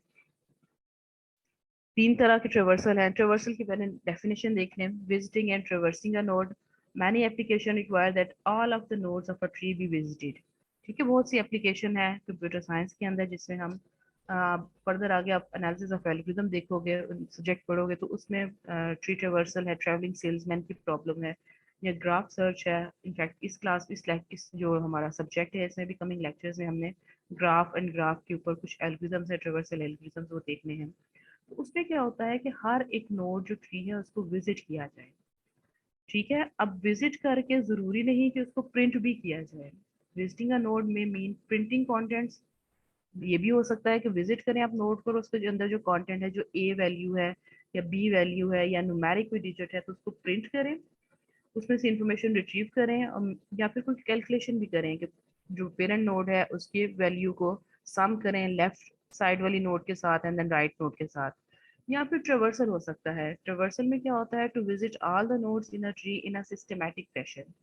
3 तरह के ट्रेवर्सल हैं। ट्रेवर्सल की पहले डेफिनेशन देख लें। Visiting and traversing a node, many application require that all of the nodes of a tree be visited. ठीक है, बहुत सी एप्लीकेशन है कंप्यूटर साइंस के अंदर जिसमें हम फर्दर आगे आप एनालिसिस ऑफ एल्गोरिथम देखोगे, सब्जेक्ट पढ़ोगे तो उसमें ट्री ट्रेवर्सल है, ट्रैवलिंग सेल्समैन की प्रॉब्लम है, या ग्राफ सर्च है। इनफैक्ट इस जो हमारा सब्जेक्ट है इसमें भी कमिंग लेक्चर्स में हमने ग्राफ एंड ग्राफ के ऊपर कुछ एल्गोरिथम्स है, ट्रेवर्सल एल्गोरिथम्स वो देखने हैं। तो उसमें क्या होता है कि हर एक नोड जो ट्री है उसको विजिट किया जाए। ठीक है, अब विजिट करके जरूरी नहीं कि उसको प्रिंट भी किया जाए। विजिटिंग अ नोड में मीन प्रिंटिंग कंटेंट्स। ये भी हो सकता है कि विजिट करें आप नोड पर, उसके अंदर जो कंटेंट है, जो ए वैल्यू है या बी वैल्यू है या न्यूमेरिक कोई डिजिट है, तो उसको प्रिंट करें, उसमें से इंफॉर्मेशन रिट्रीव करें, या फिर कोई कैलकुलेशन भी करें कि जो पेरेंट नोड है उसकी वैल्यू को सम करें लेफ्ट साइड वाली नोड के साथ एंड देन राइट नोड के साथ। या फिर ट्रेवर्सल हो सकता है। ट्रेवर्सल में क्या होता है, to visit all the nodes in a tree in a systematic fashion.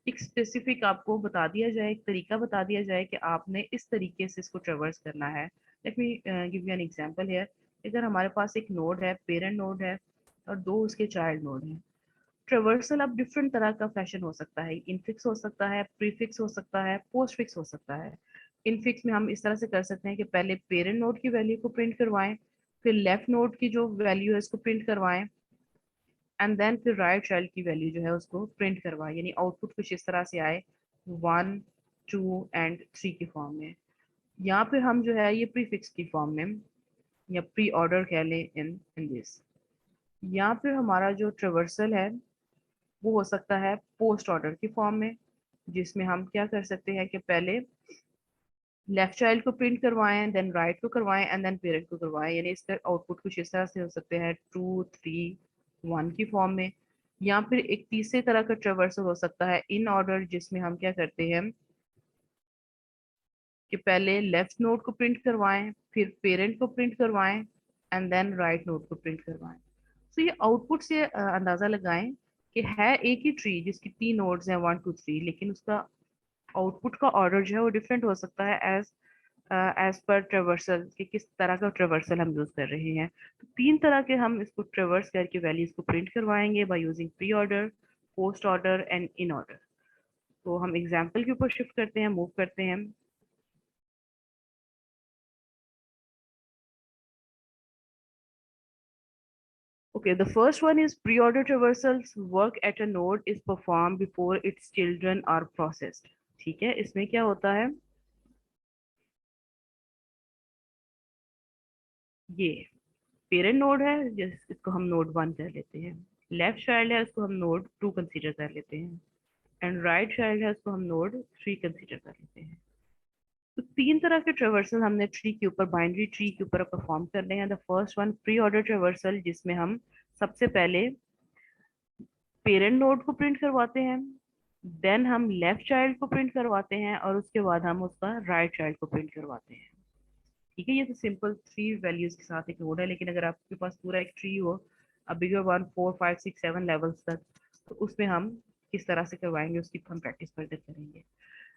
एक स्पेसिफिक आपको बता दिया जाए, एक तरीका बता दिया जाए कि आपने इस तरीके से इसको ट्रेवर्स करना है। Let me give you N example here. अगर हमारे पास एक नोड है, पेरेंट नोड है और 2 उसके चाइल्ड नोड हैं। ट्रेवर्सल अब डिफरेंट तरह का फैशन हो सकता है। इनफिक्स हो सकता है, प्रीफिक्स हो सकता है, पोस्ट फिक्स हो सकता है। इनफिक्स में हम इस तरह से कर सकते हैं कि पहले पेरेंट नोड की वैल्यू को प्रिंट करवाएं, फिर लेफ्ट नोड की जो वैल्यू है उसको प्रिंट करवाएं, एंड देन फिर राइट चाइल्ड की वैल्यू जो है उसको प्रिंट करवाएं। यानी आउटपुट कुछ इस तरह से आए 1, 2 एंड 3 की फॉर्म में। यहाँ पे हम जो है ये प्रीफिक्स की फॉर्म में या प्री ऑर्डर कह लें इन दिस। यहाँ पे हमारा जो ट्रेवर्सल है वो हो सकता है पोस्ट ऑर्डर की फॉर्म में, जिसमें हम क्या कर सकते हैं कि पहले लेफ्ट चाइल्ड को प्रिंट करवाएं, देन राइट को करवाएं एंड देन पेरेंट को करवाएं। यानी इसका आउटपुट कुछ इस तरह से हो सकते हैं 2, 3, 1 की फॉर्म में। या फिर एक तीसरे तरह का ट्रेवर्सल हो सकता है इन ऑर्डर, जिसमें हम क्या करते हैं कि पहले लेफ्ट नोड को प्रिंट करवाएं, फिर पेरेंट को प्रिंट करवाएं एंड देन राइट नोड को प्रिंट करवाएं। तो ये आउटपुट से अंदाजा लगाएं कि है एक ही ट्री जिसकी 3 नोड्स हैं 1, 2, 3, लेकिन उसका आउटपुट का ऑर्डर जो है वो डिफरेंट हो सकता है एज पर ट्रेवर्सल कि किस तरह का ट्रेवर्सल हम यूज कर रहे हैं। तो 3 तरह के हम इसको ट्रेवर्स करके वैल्यूज को प्रिंट करवाएंगे by using pre order, post order and in order. तो हम एग्जाम्पल के ऊपर शिफ्ट करते हैं, मूव करते हैं। Okay, the first one is pre-order traversals. Work at a node is performed before its children are processed. ठीक है, इसमें क्या होता है, ये पेरेंट नोड है इसको हम नोड 1 कर लेते हैं, लेफ्ट चाइल्ड है उसको हम नोड 2 कंसीडर कर लेते हैं, एंड राइट चाइल्ड है उसको हम नोड 3 कंसीडर कर लेते हैं। तो 3 तरह के ट्रेवर्सल हमने ट्री के ऊपर, बाइनरी ट्री के ऊपर परफॉर्म करने हैं। The first one pre order traversal, जिसमें हम सबसे पहले पेरेंट नोड को प्रिंट करवाते हैं, देन हम लेफ्ट चाइल्ड को प्रिंट करवाते हैं और उसके बाद हम उसका राइट चाइल्ड को प्रिंट करवाते हैं। ठीक है, ये तो सिंपल 3 वैल्यूज के साथ एक नोड है। लेकिन अगर आपके पास पूरा एक ट्री हो, अब बिगर 1, 4, 5, 6, 7 लेवल्स तक, तो उसमें हम किस तरह से करवाएंगे उसकी हम प्रैक्टिस फर्दर करेंगे।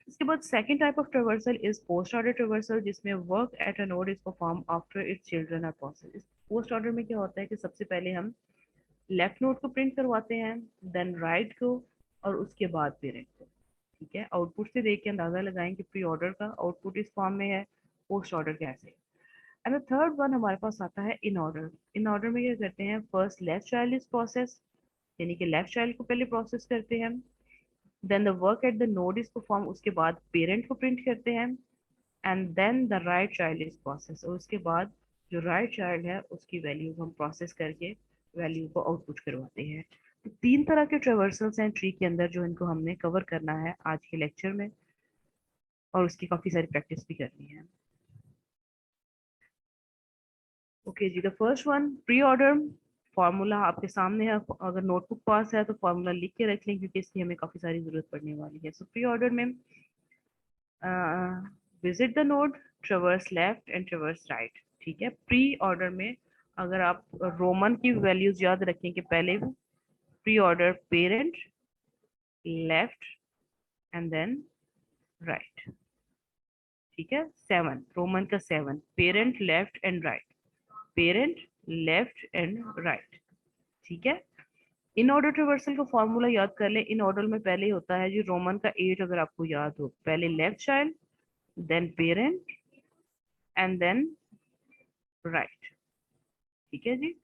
इसके बाद second type of traversal is post order traversal, जिसमें work at a node is perform after its children are processed. Post order में क्या होता है कि सबसे पहले हम लेफ्ट नोड को प्रिंट करवाते हैं, देन राइट को और उसके बाद पेरेंट को। ठीक है, आउटपुट से देख के अंदाजा लगाएं कि प्री ऑर्डर का आउटपुट इस फॉर्म में है, पोस्ट ऑर्डर कैसे। एंड थर्ड वन हमारे पास आता है इन ऑर्डर। इन ऑर्डर में क्या करते हैं, first left child is process, यानी कि लेफ्ट चाइल्ड को पहले प्रोसेस करते हैं, then the work at the node is perform, उसके बाद पेरेंट को प्रिंट करते हैं, and then the right child is process, और उसके बाद जो राइट चाइल्ड है उसकी वैल्यू को हम प्रोसेस करके वैल्यू को आउटपुट करवाते हैं। तो 3 तरह के ट्रेवर्सल्स हैं ट्री के अंदर जो इनको हमने कवर करना है आज के लेक्चर में, और उसकी काफी सारी प्रैक्टिस भी करनी है। ओके जी, the first one pre order. Formula आपके सामने है, अगर नोटबुक पास है तो फार्मूला लिख के रख लें क्योंकि इसकी हमें काफी सारी जरूरत पड़ने वाली है। सो प्री ऑर्डर में visit the node, ट्रेवर्स left and ट्रेवर्स right. ठीक है, प्री ऑर्डर में अगर आप रोमन की वैल्यूज याद रखें कि पहले pre order parent, left and then right. ठीक है, 7 रोमन का 7, parent left and right, parent left and right. ठीक है, इन ऑर्डर ट्रिवर्सल का फॉर्मूला याद कर ले। इन ऑर्डर में पहले होता है जी रोमन का 8, अगर आपको याद हो, पहले left child then parent and then right. ठीक है जी,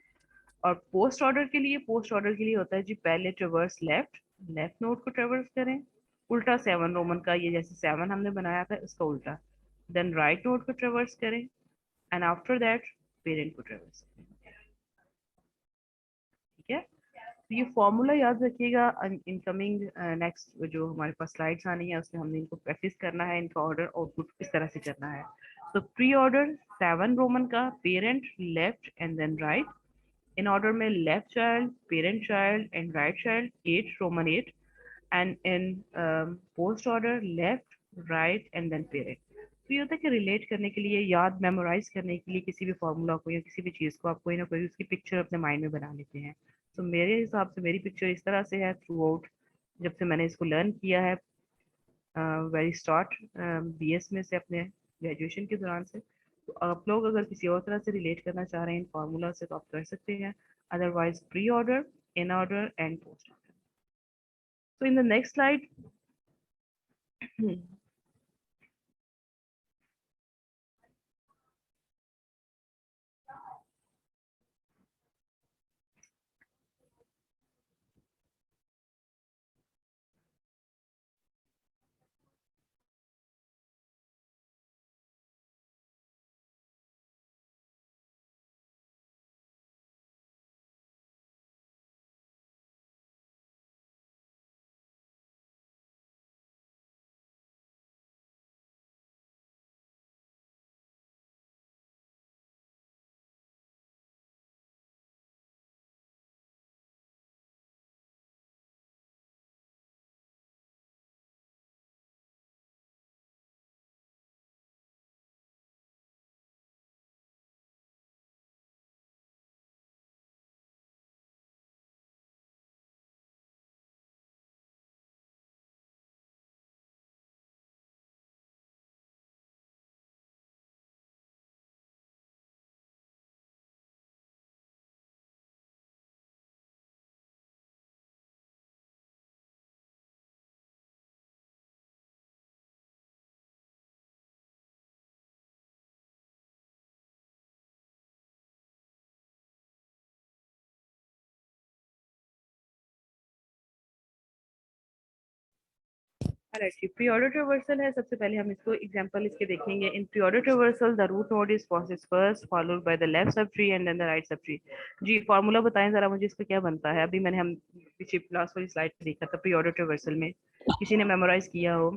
और पोस्ट ऑर्डर के लिए, पोस्ट ऑर्डर के लिए होता है जी पहले ट्रिवर्स लेफ्ट, लेफ्ट नोड को ट्रिवर्स करें, उल्टा 7 रोमन का, ये जैसे 7 हमने बनाया था इसका उल्टा, देन राइट नोड को ट्रिवर्स करें एंड आफ्टर दैट पेरेंट को ट्रिवर्स करें। ठीक है, तो ये फॉर्मूला याद रखिएगा। इनकमिंग नेक्स्ट जो हमारे पास स्लाइड्स आनी है उसमें हमने इनको प्रैक्टिस करना है, इनका ऑर्डर आउटपुट इस तरह से करना है। तो प्री ऑर्डर 7 रोमन का, parent left and then right, in order में left child, parent child and right child, 8 roman 8, and in post order left right and then parent. तो ये होता है कि रिलेट करने के लिए, याद मेमोराइज करने के लिए किसी भी फॉर्मूला को या किसी भी चीज़ को आप कोई ना कोई उसकी पिक्चर अपने माइंड में बना लेते हैं। तो मेरे हिसाब से मेरी पिक्चर इस तरह से है थ्रू आउट, जब से मैंने इसको लर्न किया है वेरी स्टार्ट बीएस में से, अपने ग्रेजुएशन के दौरान से। तो आप लोग अगर किसी और तरह से रिलेट करना चाह रहे हैं इन फार्मूला से तो आप कर सकते हैं, otherwise pre order, in order and post order. So in the next slide, pre-order traversal है। सबसे पहले हम इसको एग्जांपल इसके देखेंगे। इन pre-order traversal the root node is processed first followed by the left subtree and then the right subtree। जी formula बताएं जरा मुझे, इसका क्या बनता है? अभी मैंने हम पीछे लास्ट वाली स्लाइड पे देखा था pre-order traversal में, किसी ने मेमोराइज किया हो?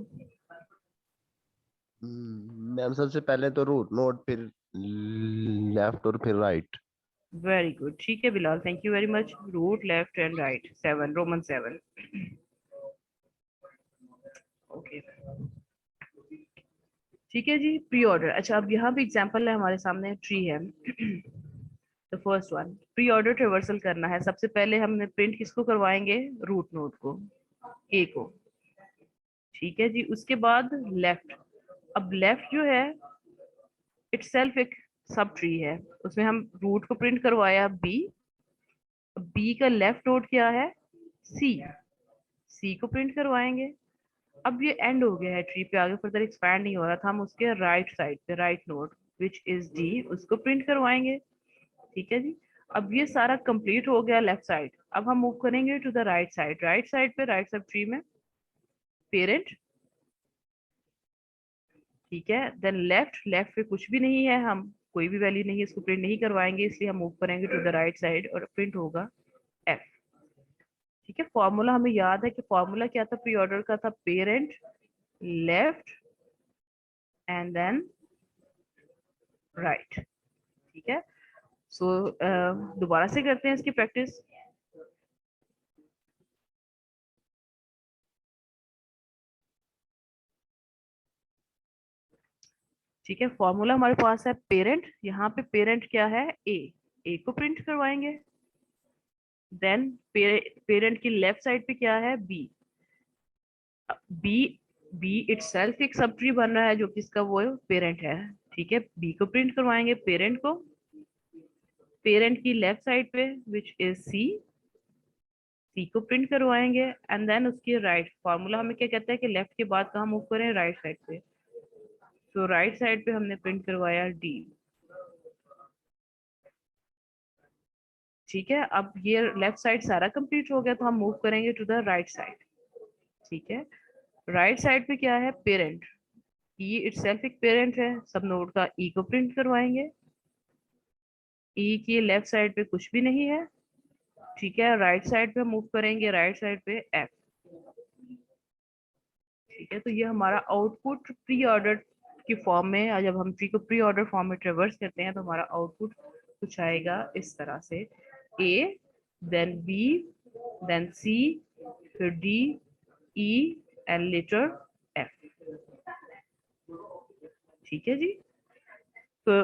मैम सबसे पहले तो रूट नोड, फिर लेफ्ट और फिर राइट। वेरी गुड, ठीक है Bilal, thank you very much. Root left and right, 7 Roman 7। Okay ठीक है जी, प्री ऑर्डर। अच्छा अब यहाँ भी एग्जांपल है हमारे सामने, ट्री है। तो first one, pre order traversal करना है। सबसे पहले हमने प्रिंट किसको करवाएंगे? रूट नोड को, ए को। ठीक है जी, उसके बाद लेफ्ट। अब लेफ्ट जो है इटसेल्फ एक सब ट्री है, उसमें हम रूट को प्रिंट करवाया बी, बी का लेफ्ट नोड क्या है? सी, सी को प्रिंट करवाएंगे। अब ये एंड हो गया है ट्री पे, आगे फर्दर एक्सपैंड नहीं हो रहा था, हम उसके राइट साइड पे right node which is D, उसको प्रिंट करवाएंगे। ठीक है जी, अब ये सारा कंप्लीट हो गया लेफ्ट साइड। अब हम मूव करेंगे to the right side. Right side पे राइट सब ट्री में पेरेंट, ठीक है, देन लेफ्ट, लेफ्ट पे कुछ भी नहीं है, हम कोई भी वैल्यू नहीं है, इसको प्रिंट नहीं करवाएंगे, इसलिए हम मूव करेंगे टू द राइट साइड और प्रिंट होगा एफ। ठीक है, फॉर्मूला हमें याद है कि फॉर्मूला क्या था प्री ऑर्डर का? था parent left and then right. ठीक है, सो दोबारा से करते हैं इसकी प्रैक्टिस। ठीक है, फॉर्मूला हमारे पास है पेरेंट, यहाँ पे पेरेंट क्या है? ए, ए को प्रिंट करवाएंगे। देन पेरेंट की लेफ्ट साइड पे क्या है? बी, बी इटसेल्फ एक सब ट्री बन रहा है जो किसका वो पेरेंट है, ठीक है। बी को प्रिंट करवाएंगे पेरेंट को, पेरेंट की लेफ्ट साइड पे विच इज सी, सी को प्रिंट करवाएंगे एंड देन उसकी राइट फॉर्मूला हमें क्या कहता है कि लेफ्ट के बाद कहाँ मूव करें, राइट साइड पे। तो राइट साइड पे हमने प्रिंट करवाया डी, ठीक है। अब ये लेफ्ट साइड सारा कंप्लीट हो गया तो हम मूव करेंगे टू द राइट साइड, ठीक है। राइट साइड पे क्या है, पेरेंट, ई इटसेल्फ एक पेरेंट है, सब नोड का ई को प्रिंट करवाएंगे, ई की लेफ्ट साइड पे कुछ भी नहीं है, ठीक है। राइट साइड पे मूव करेंगे, राइट साइड पे एफ, ठीक है। तो ये हमारा आउटपुट प्री ऑर्डर की फॉर्म में, और जब हम ट्री को प्री ऑर्डर फॉर्म में ट्रेवर्स करते हैं तो हमारा आउटपुट कुछ आएगा इस तरह से, ए देन बी देन सी फिर D E and later F, ठीक है जी। तो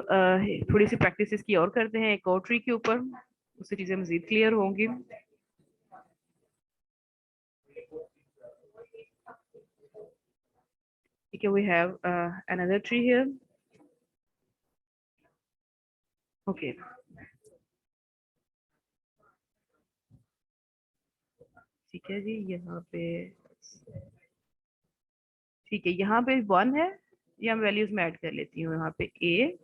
थोड़ी सी प्रैक्टिस इसकी और करते हैं एक और ट्री के ऊपर, उससे चीजें मजीद क्लियर होंगी। ठीक है, we have another tree here. Okay. ठीक है जी, यहाँ पे ठीक है, यहाँ पे 1 है, ये हम वैल्यूज में ऐड कर लेती हूँ। यहाँ पे A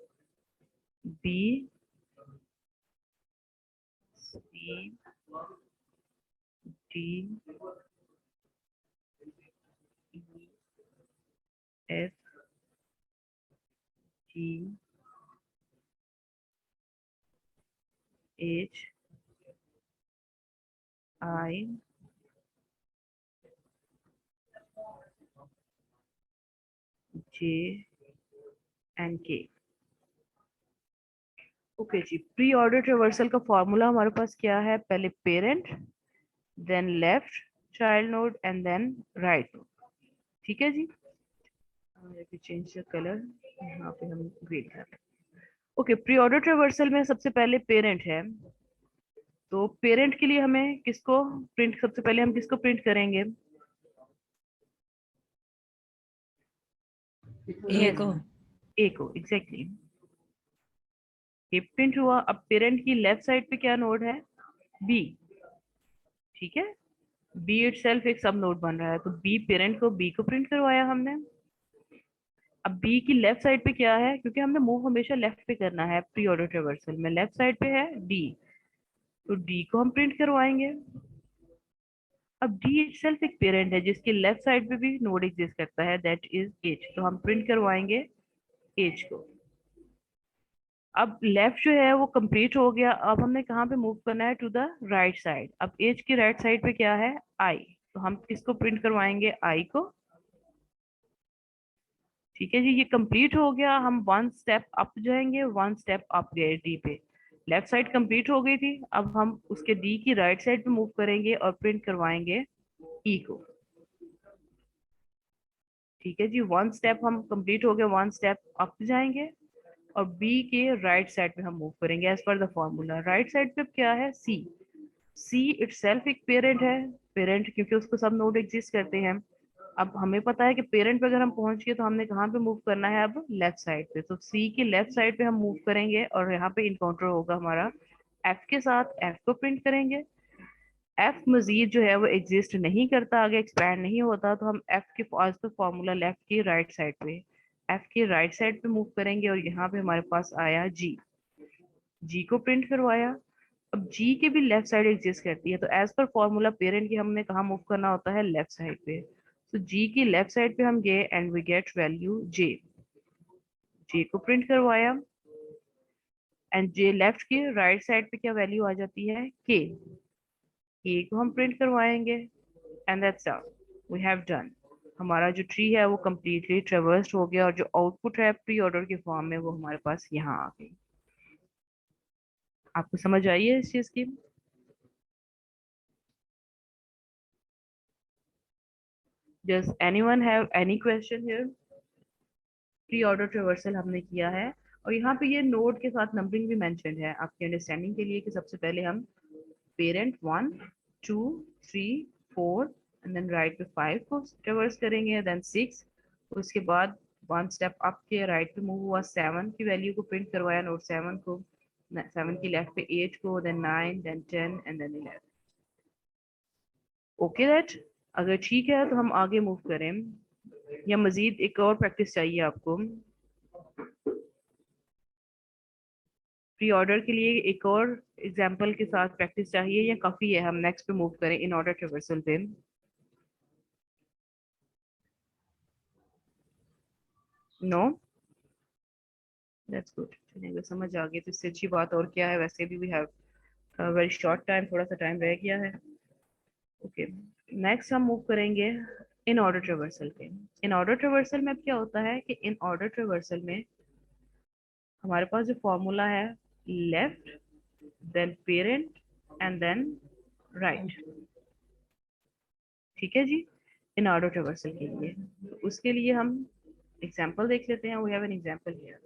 B C D F G H I J and K. Okay जी, प्री ऑर्डर ट्रेवर्सल का फॉर्मूला हमारे पास क्या है, पहले parent then left child node and then right node, ठीक है जी। चेंज द कलर, यहाँ पे हम ग्रीन कर रहे हैं। ओके, प्री ऑर्डर ट्रेवर्सल में सबसे पहले पेरेंट है, तो पेरेंट के लिए हमें किसको प्रिंट, सबसे पहले हम किसको प्रिंट करेंगे, ए को, ए को, एग्जैक्टली। ये प्रिंट हुआ। अब पेरेंट की लेफ्ट साइड पे क्या नोड है, बी, ठीक है। बी इटसेल्फ एक सब नोड बन रहा है, तो बी पेरेंट को बी को प्रिंट करवाया हमने। अब बी की लेफ्ट साइड पे क्या है, क्योंकि हमने मूव हमेशा लेफ्ट पे करना है प्री ऑर्डर ट्रेवर्सल में, लेफ्ट साइड पे है डी, तो डी को हम प्रिंट करवाएंगे। अब डी इटसेल्फ एक पेरेंट है जिसकी लेफ्ट साइड पे भी नोड एग्जिस्ट करता है, दैट इज एच, तो हम प्रिंट करवाएंगे एच को। अब लेफ्ट जो है वो कंप्लीट हो गया, अब हमने कहाँ पे मूव करना है, टू द राइट साइड। अब एज की राइट साइड पे क्या है, आई, तो हम किसको प्रिंट करवाएंगे, आई को, ठीक है जी। ये कंप्लीट हो गया, हम 1 स्टेप अप जाएंगे, 1 स्टेप अप गए डी पे, लेफ्ट साइड कंप्लीट हो गई थी। अब हम उसके डी की राइट साइड पे मूव करेंगे और प्रिंट करवाएंगे ई को, ठीक है जी। 1 स्टेप हम कंप्लीट हो गया, 1 स्टेप अप जाएंगे और बी के राइट साइड पे हम मूव करेंगे as per the formula. Right side पे क्या है, सी, सी इटसेल्फ एक पेरेंट है, पेरेंट क्योंकि उसको सब नोड एग्जिस्ट करते हैं। अब हमें पता है कि पेरेंट पे अगर हम पहुंच गए तो हमने कहाँ पे मूव करना है, अब लेफ्ट साइड पे, तो सी की लेफ्ट साइड पे हम मूव करेंगे और यहाँ पे इनकाउंटर होगा हमारा एफ के साथ, एफ को प्रिंट करेंगे। एफ मजीद जो है वो एग्जिस्ट नहीं करता, आगे एक्सपैंड नहीं होता, तो हम एफ के पास तो फॉर्मूला लेफ्ट की राइट साइड पे, एफ की राइट साइड पे मूव करेंगे और यहाँ पे हमारे पास आया जी, जी को प्रिंट करवाया। अब जी की भी लेफ्ट साइड एग्जिस्ट करती है, तो एज पर फॉर्मूला पेरेंट की हमने कहाँ मूव करना होता है, लेफ्ट साइड पे, तो जी की लेफ्ट साइड पे हम गए एंड वी गेट वैल्यू जे, जे को प्रिंट करवाया एंड जे लेफ्ट की राइट साइड पे क्या वैल्यू आ जाती है, के, के को हम प्रिंट करवाएंगे and that's all, we have done. हमारा जो ट्री है वो कम्प्लीटली ट्रेवर्स्ड हो गया और जो आउटपुट है प्री ऑर्डर के फॉर्म में वो हमारे पास यहाँ आ गई। आपको समझ आई है इस चीज की? Does anyone have any question here? Pre order traversal हमने किया है और यहाँ पे ये नोड के साथ नंबरिंग भी मेंशन्ड है आपकी अंडरस्टैंडिंग के लिए कि सबसे पहले हम पेरेंट 1 2 3 4 एंड देन राइट पे 5 को ट्रेवर्स करेंगे, देन 6, उसके बाद 1 स्टेप अप के राइट पे मूव हुआ, 7 की वैल्यू को प्रिंट करवाया, नोट 7 को, 7 की लेफ्ट पे 8 को, then 9, then 10 and then 11। Okay that, अगर ठीक है तो हम आगे मूव करें या मजीद एक और प्रैक्टिस चाहिए आपको? प्री ऑर्डर के लिए एक और एग्जांपल के साथ प्रैक्टिस चाहिए या काफी है हम नेक्स्ट पे मूव करें इन ऑर्डर ट्रेवर्सल पे? नो, दैट्स गुड, चलिए समझ आ गई तो इससे अच्छी बात और क्या है। वैसे भी we have very short time, थोड़ा सा टाइम रह गया है। ओके, नेक्स्ट हम मूव करेंगे इन ऑर्डर ट्रेवर्सल पे। इन ऑर्डर ट्रेवर्सल में अब क्या होता है कि इन ऑर्डर ट्रेवर्सल में हमारे पास जो फॉर्मूला है left then parent and then right, ठीक है जी, इन ऑर्डर ट्रेवर्सल के लिए। तो उसके लिए हम एग्जांपल देख लेते हैं। We have an example here.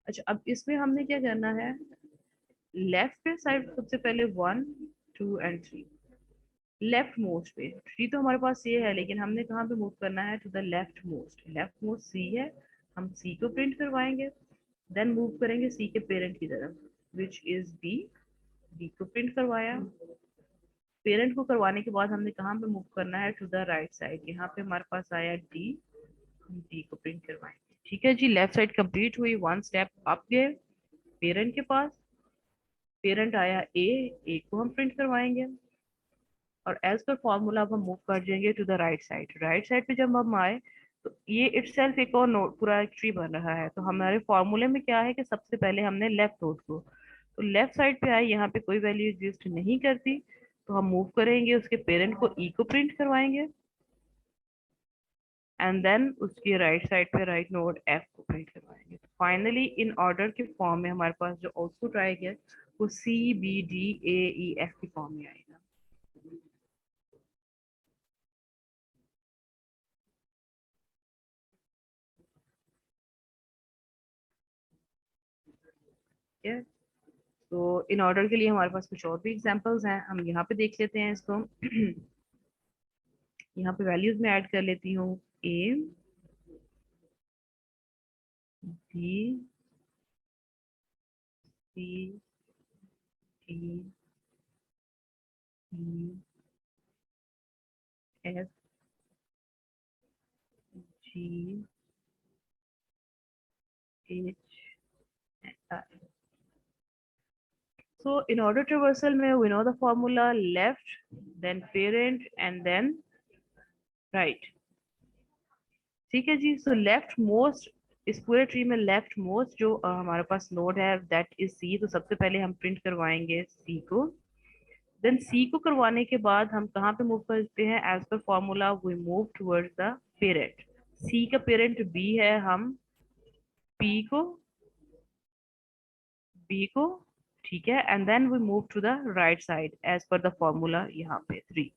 अच्छा, अब इसमें हमने क्या करना है, लेफ्ट पे साइड सबसे पहले 1 2 एंड 3, लेफ्ट मोस्ट पे 3 तो हमारे पास ये है, लेकिन हमने कहाँ पे मूव करना है, to the left most. Left most C है, हम सी को प्रिंट करवाएंगे, देन मूव करेंगे सी के पेरेंट की तरफ विच इज बी। बी को प्रिंट करवाया, पेरेंट को करवाने के बाद हमने कहाँ पे मूव करना है, टू द राइट साइड। यहाँ पे हमारे पास आया डी, हम डी को प्रिंट करवाएंगे। ठीक है जी, लेफ्ट साइड कंप्लीट हुई, 1 स्टेप अप गए पेरेंट के पास, पेरेंट आया ए, ए को हम प्रिंट करवाएंगे और एज पर फॉर्मूला अब हम मूव कर जाएंगे to the right side. Right side पे जब हम आए तो ये इटसेल्फ एक और नोड पूरा एक ट्री बन रहा है। तो हमारे फॉर्मूले में क्या है कि सबसे पहले हमने लेफ्ट नोड को, तो लेफ्ट साइड पे आए, यहाँ पे कोई वैल्यू एग्जिस्ट नहीं करती, तो हम मूव करेंगे उसके पेरेंट को ई को प्रिंट करवाएंगे एंड देन उसकी राइट साइड पे राइट नोड एफ को प्रिंट करवाएंगे। तो फाइनली इन ऑर्डर के फॉर्म में हमारे पास जो आउटपुट आएगा वो C B D A E F की फॉर्म में आएगा। ठीक है, तो इन ऑर्डर के लिए हमारे पास कुछ और भी एग्जांपल्स हैं, हम यहाँ पे देख लेते हैं इसको। यहाँ पे वैल्यूज में ऐड कर लेती हूँ A B C D E F G H I. So in order traversal में we know the formula left, then parent and then right. ठीक है जी, सो लेफ्ट मोस्ट, इस पूरे ट्री में लेफ्ट मोस्ट जो हमारे पास नोड है दैट इज सी। तो सबसे पहले हम प्रिंट करवाएंगे सी को, देन सी को करवाने के बाद हम कहाँ पे मूव करते हैं, as per formula we move towards the parent. C का पेरेंट बी है, हम पी को बी को, ठीक है, and then we move to the right side as per the formula यहाँ पे 3।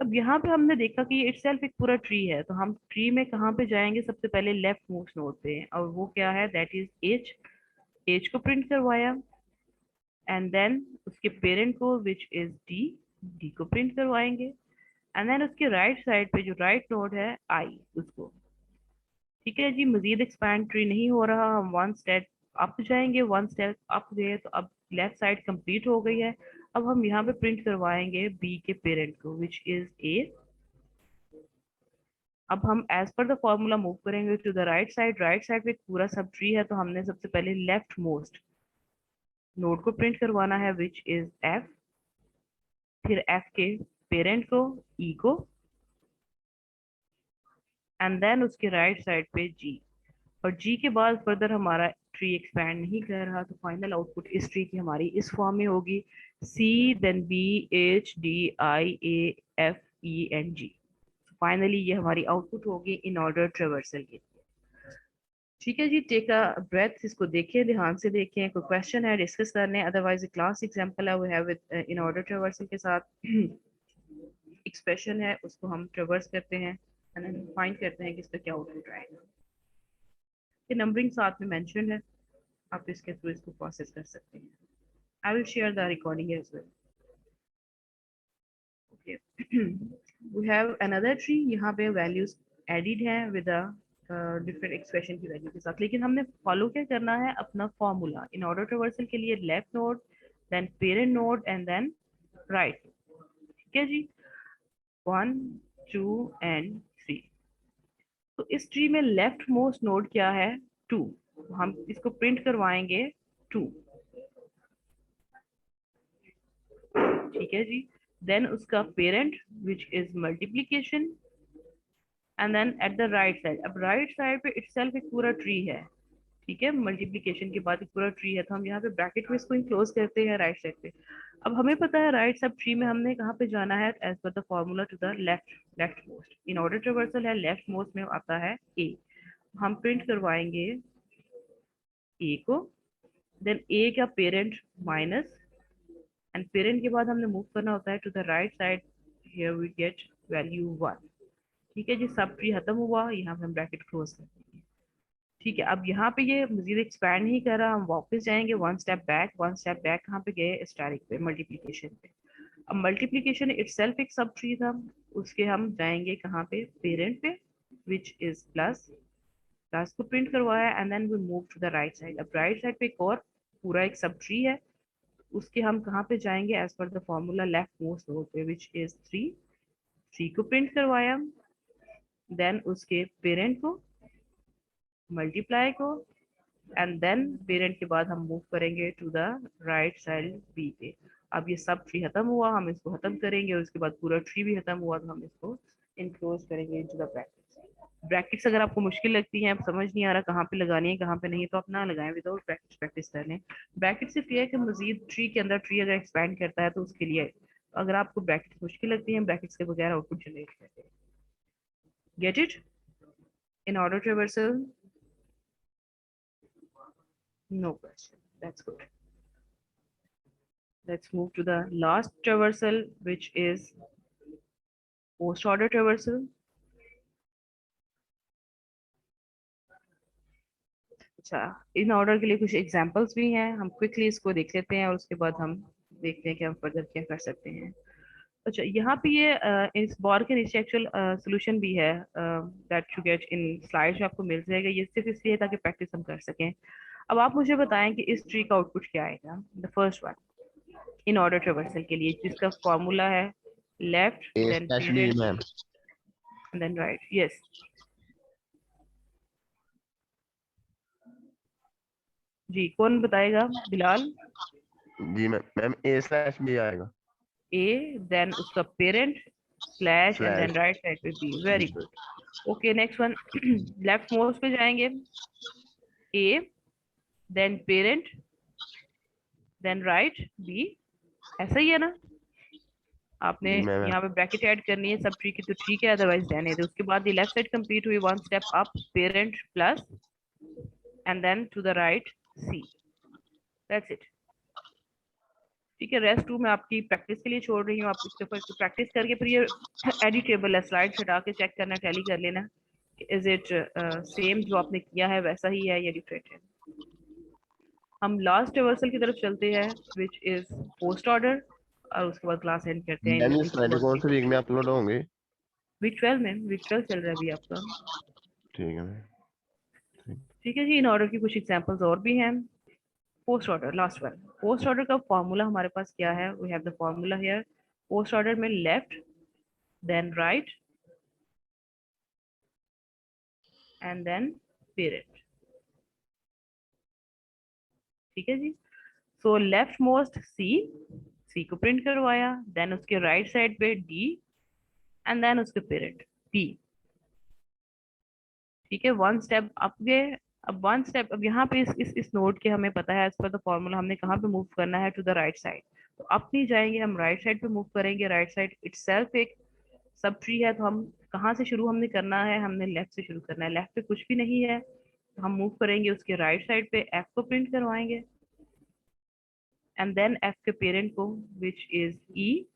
अब यहाँ पे हमने देखा कि इटसेल्फ एक पूरा ट्री है, तो हम ट्री में कहाँ पे जाएंगे, सबसे पहले लेफ्ट मोस्ट नोड पे, और वो क्या है, दैट इज एच। एच को प्रिंट करवाया एंड देन उसके पेरेंट को विच इज डी, डी को प्रिंट करवाएंगे एंड देन उसके राइट साइड पे जो राइट नोड है आई, उसको। ठीक है जी, मजीद एक्सपैंड ट्री नहीं हो रहा, हम 1 स्टेप अप जाएंगे, 1 स्टेप अप गए तो अब लेफ्ट साइड कंप्लीट हो गई है। अब हम यहाँ पे प्रिंट करवाएंगे बी के पेरेंट को विच इज ए। अब हम as per the formula move करेंगे to the right side. Right side पे पूरा सब ट्री है, तो हमने सबसे पहले लेफ्ट मोस्ट नोड को प्रिंट करवाना है विच इज एफ, फिर एफ के पेरेंट को ई को एंड देन उसके राइट साइड पे जी, और जी के बाद फर्दर हमारा ट्री एक्सपैंड नहीं कर रहा, तो फाइनल आउटपुट इस ट्री की हमारी इस फॉर्म में होगी, C then B H D I A F E N G. Finally ये हमारी आउटपुट होगी इन ऑर्डर ट्रेवर्सल की। ठीक है जी, टेक अ ब्रेथ, इसको देखें, ध्यान से देखें, कोई क्वेश्चन है डिस्कस करने, अदरवाइज क्लास एग्जांपल है we have with in order traversal के साथ एक्सप्रेशन है, उसको हम ट्रेवर्स करते हैं एंड फाइंड करते हैं कि इसका क्या आउटपुट आएगा। ये नंबरिंग साथ में मेंशन है, आप इसके थ्रू इसको प्रोसेस कर सकते हैं। I will share the recording as well. Okay we have another tree, यहाँ पे वैल्यूज एडिड हैं विद डिफरेंट एक्सप्रेशन की वैल्यू के साथ, लेकिन हमने फॉलो क्या करना है, अपना फॉर्मूला। इन ऑर्डर ट्रावर्सल के लिए left node, then parent node and then right. ठीक है जी, 1 2 एंड 3। तो इस ट्री में लेफ्ट मोस्ट नोड क्या है, 2, हम इसको प्रिंट करवाएंगे 2। ठीक है जी, देन उसका parent which is multiplication, and then at the right side, अब राइट साइड पे इटसेल्फ एक पूरा ट्री है। ठीक है, मल्टीप्लीकेशन के बाद एक पूरा ट्री है, तो हम यहाँ पे ब्रैकेट में इसको इनक्लोज करते हैं राइट साइड पे। अब हमें पता है राइट सब ट्री में हमने कहाँ पे जाना है, as per the formula to the left most. In order traversal है, लेफ्ट मोस्ट में आता है ए, हम प्रिंट करवाएंगे ए को, देन ए का पेरेंट माइनस, एंड पेरेंट के बाद हमने मूव करना होता है to the right side, here we get value 1। ठीक है जी, सब ट्री खत्म हुआ, यहाँ पे हम ब्रैकेट क्लोज कर देंगे। ठीक है, अब यहाँ पे ये मजीद एक्सपैंड नहीं कर रहा, हम वापस जाएंगे वन स्टेप बैक कहाँ पे गए, स्टैटिक पे, मल्टीप्लिकेशन पे। अब मल्टीप्लिकेशन इटसेल्फ एक सब ट्री था, उसके हम जाएंगे कहाँ पे, पेरेंट पे, विच इज प्लस को प्रिंट करवाया, and then we move to the right side. अब राइट साइड पे एक और पूरा एक सब ट्री है, उसके हम कहाँ पे जाएंगे, as per the formula left most node पे, विच इज 3 को प्रिंट करवाया, देन उसके पेरेंट को, मल्टीप्लाई को, एंड देन पेरेंट के बाद हम मूव करेंगे to the right side B पे। अब ये सब ट्री खत्म हुआ, हम इसको खत्म करेंगे, और उसके बाद पूरा ट्री भी खत्म हुआ, तो हम इसको इनक्लोज करेंगे इनटू द ब्रैकेट्स। ब्रैकेट्स अगर आपको मुश्किल लगती है, आप समझ नहीं आ रहा कहाँ पे लगानी है कहाँ पे नहीं, तो आप ना लगाएं, विदाउट ब्रैकेट्स प्रैक्टिस कर लें। ब्रैकेट सिर्फ ये है कि मजीद ट्री के अंदर ट्री अगर एक्सपैंड करता है तो उसके लिए, अगर आपको ब्रैकेट्स मुश्किल लगती है, ब्रैकेट्स के बगैर आउटपुट जनरेट करते हैं। Get it? In order traversal, no question, that's good. Let's move to the last traversal, which is post order traversal. अच्छा, इन ऑर्डर के लिए कुछ एग्जांपल्स भी हैं, हम क्विकली इसको देख लेते हैं और उसके बाद हम देखते हैं कि हम फर्दर क्या कर सकते हैं। अच्छा, यहाँ पे ये इस बार के नीचे एक्चुअल सोल्यूशन भी है, that you get in slide जो आपको मिल जाएगा, ये सिर्फ इसलिए ताकि प्रैक्टिस हम कर सकें। अब आप मुझे बताएं कि इस ट्री का आउटपुट क्या आएगा। The first one in order traversal के लिए, जिसका फॉर्मूला है left, then specially ma'am, then right. Yes, जी कौन बताएगा? बिलाल। जी मैम A/B आएगा, ए, देन उसका parent slash, and then slash, right side पे B. Very good. Okay, next one left most पे जाएंगे, A, then parent, then right B. ऐसा ही है ना? आपने जी मैम, यहाँ पे ब्रैकेट ऐड करनी है सब ट्री की, तो ठीक है, अदरवाइज रहने दो। उसके बाद ये लेफ्ट साइड कंप्लीट हुई, one step up, parent plus, and then to the right C. That's it. ठीक है, रेस्ट टू मैं आपकी प्रैक्टिस के लिए छोड़ रही हूँ, आप इसके ऊपर प्रैक्टिस करके फिर ये एडिटेबल है, स्लाइड हटा के चेक करना, टैली कर लेना, इज इट सेम जो आपने किया है वैसा ही है या डिफरेंट है। हम लास्ट रिवर्सल की तरफ चलते हैं, विच इज पोस्ट ऑर्डर, और उसके बाद क्लास एंड करते हैं। मैम ये स्लाइड कौन से वीक में अपलोड होंगे? वीक 12 में, वीक 12 चल रहा है अभी आपका। ठीक है मैम। ठीक है जी, इन ऑर्डर की कुछ एग्जांपल्स और भी हैं। Post order, last one. Post order का फॉर्मूला हमारे पास क्या है? We have the formula here. Post order में left, then right, and then parent. ठीक है जी, सो लेफ्ट मोस्ट सी को प्रिंट करवाया, देन उसके राइट साइड पे डी, एंड देन उसके पेरेंट पी। ठीक है, वन स्टेप अप गए। अब वन स्टेप, अब यहाँ पे इस नोड के हमें पता है एज पर द फॉर्मूला हमने कहाँ पे मूव करना है, टू द राइट साइड। तो अब नहीं जाएंगे, हम राइट साइड पे मूव करेंगे। राइट साइड इटसेल्फ एक सब ट्री है, तो हम कहाँ से शुरू हमने करना है? हमने लेफ्ट से शुरू करना है। लेफ्ट पे कुछ भी नहीं है, तो हम मूव करेंगे उसके राइट साइड पे, एफ को प्रिंट करवाएंगे, एंड देन एफ के पेरेंट को, विच इज ई,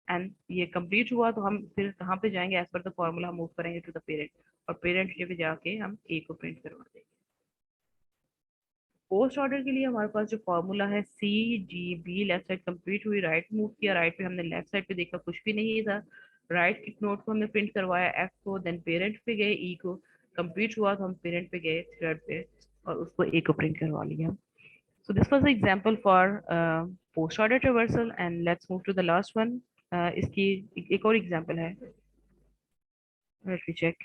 एंड ये कंप्लीट हुआ, तो हम फिर कहाँ पे जाएंगे? As per the formula move करेंगे टू द पेरेंट, और पेरेंट पे जाके हम ए को प्रिंट करवा देंगे। पोस्ट ऑर्डर के लिए हमारे पास जो फॉर्मूला है C G B, left side complete हुई, राइट मूव किया, राइट पे हमने लेफ्ट साइड पे देखा कुछ भी नहीं था, राइट एक नोट को हमने प्रिंट करवाया एफ को, देन पेरेंट पे गए ई को, कंप्लीट हुआ तो हम पेरेंट पे गए थर्ड पे और उसको ए को प्रिंट करवा लिया. So this was the example for post order traversal and let's move to the last one. इसकी एक और example है. Let me check.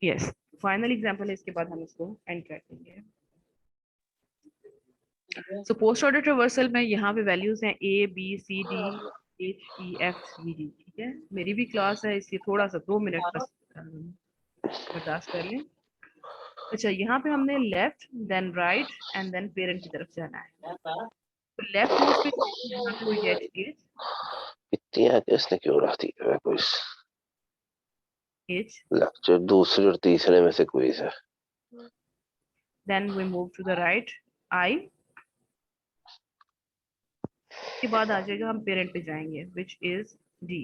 Yes, final example है, इसके बाद हम इसको end कर देंगे. So post order traversal में यहाँ पे values हैं A, B, C, D, H, E, F, G, D. ठीक है, मेरी भी क्लास है इसलिए थोड़ा सा 2 मिनट बस बर्दाश्त कर लें. अच्छा, यहाँ पे हमने left then right and then parent की तरफ जाना है. तो लेफ्ट मोस्ट पे यहाँ पे गेट एज, इतनी आगे इसने क्यों रख दी है कोई एज, लेक्चर दूसरे और तीसरे में से कोई है. Then we move to the right I. के बाद आ जाएगा हम पेरेंट पे जाएंगे विच इज डी.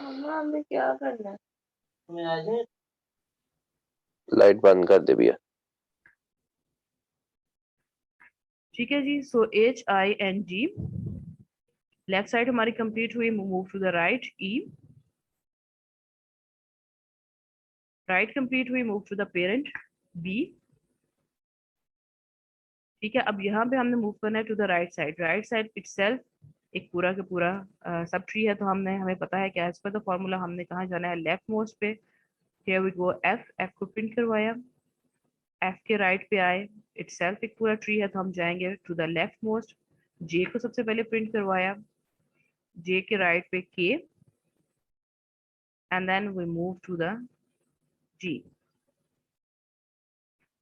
मम्मा हमें क्या करना है? लाइट बंद कर दे भैया. ठीक है जी. So H I N G, left side हमारी कंप्लीट हुई, move to the right E, right complete हुई, move to the parent B. ठीक है, अब यहाँ पे हमने मूव करना है to the right side. Right side itself एक पूरा का पूरा सब ट्री है, तो हमें पता है क्या एज पर द फॉर्मूला हमने कहाँ जाना है, लेफ्ट मोस्ट पे. हियर वी गो एफ को प्रिंट करवाया, एफ के राइट पे आए, इटसेल्फ एक पूरा ट्री है तो हम जाएंगे टू द लेफ्ट मोस्ट. जे को सबसे पहले प्रिंट करवाया, जे के राइट पे के and then we move to the G.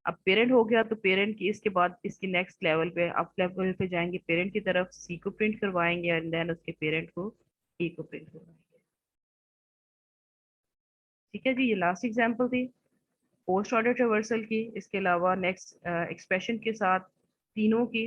अब पेरेंट हो गया तो पेरेंट की इसके बाद इसकी नेक्स्ट लेवल पे अप लेवल पे जाएंगे, पेरेंट की तरफ सी को प्रिंट करवाएंगे एंड देन उसके पेरेंट को ए को प्रिंट करवाएंगे. ठीक है जी, ये लास्ट एग्जांपल थी पोस्ट ऑर्डर ट्रेवर्सल की. इसके अलावा नेक्स्ट एक्सप्रेशन के साथ तीनों की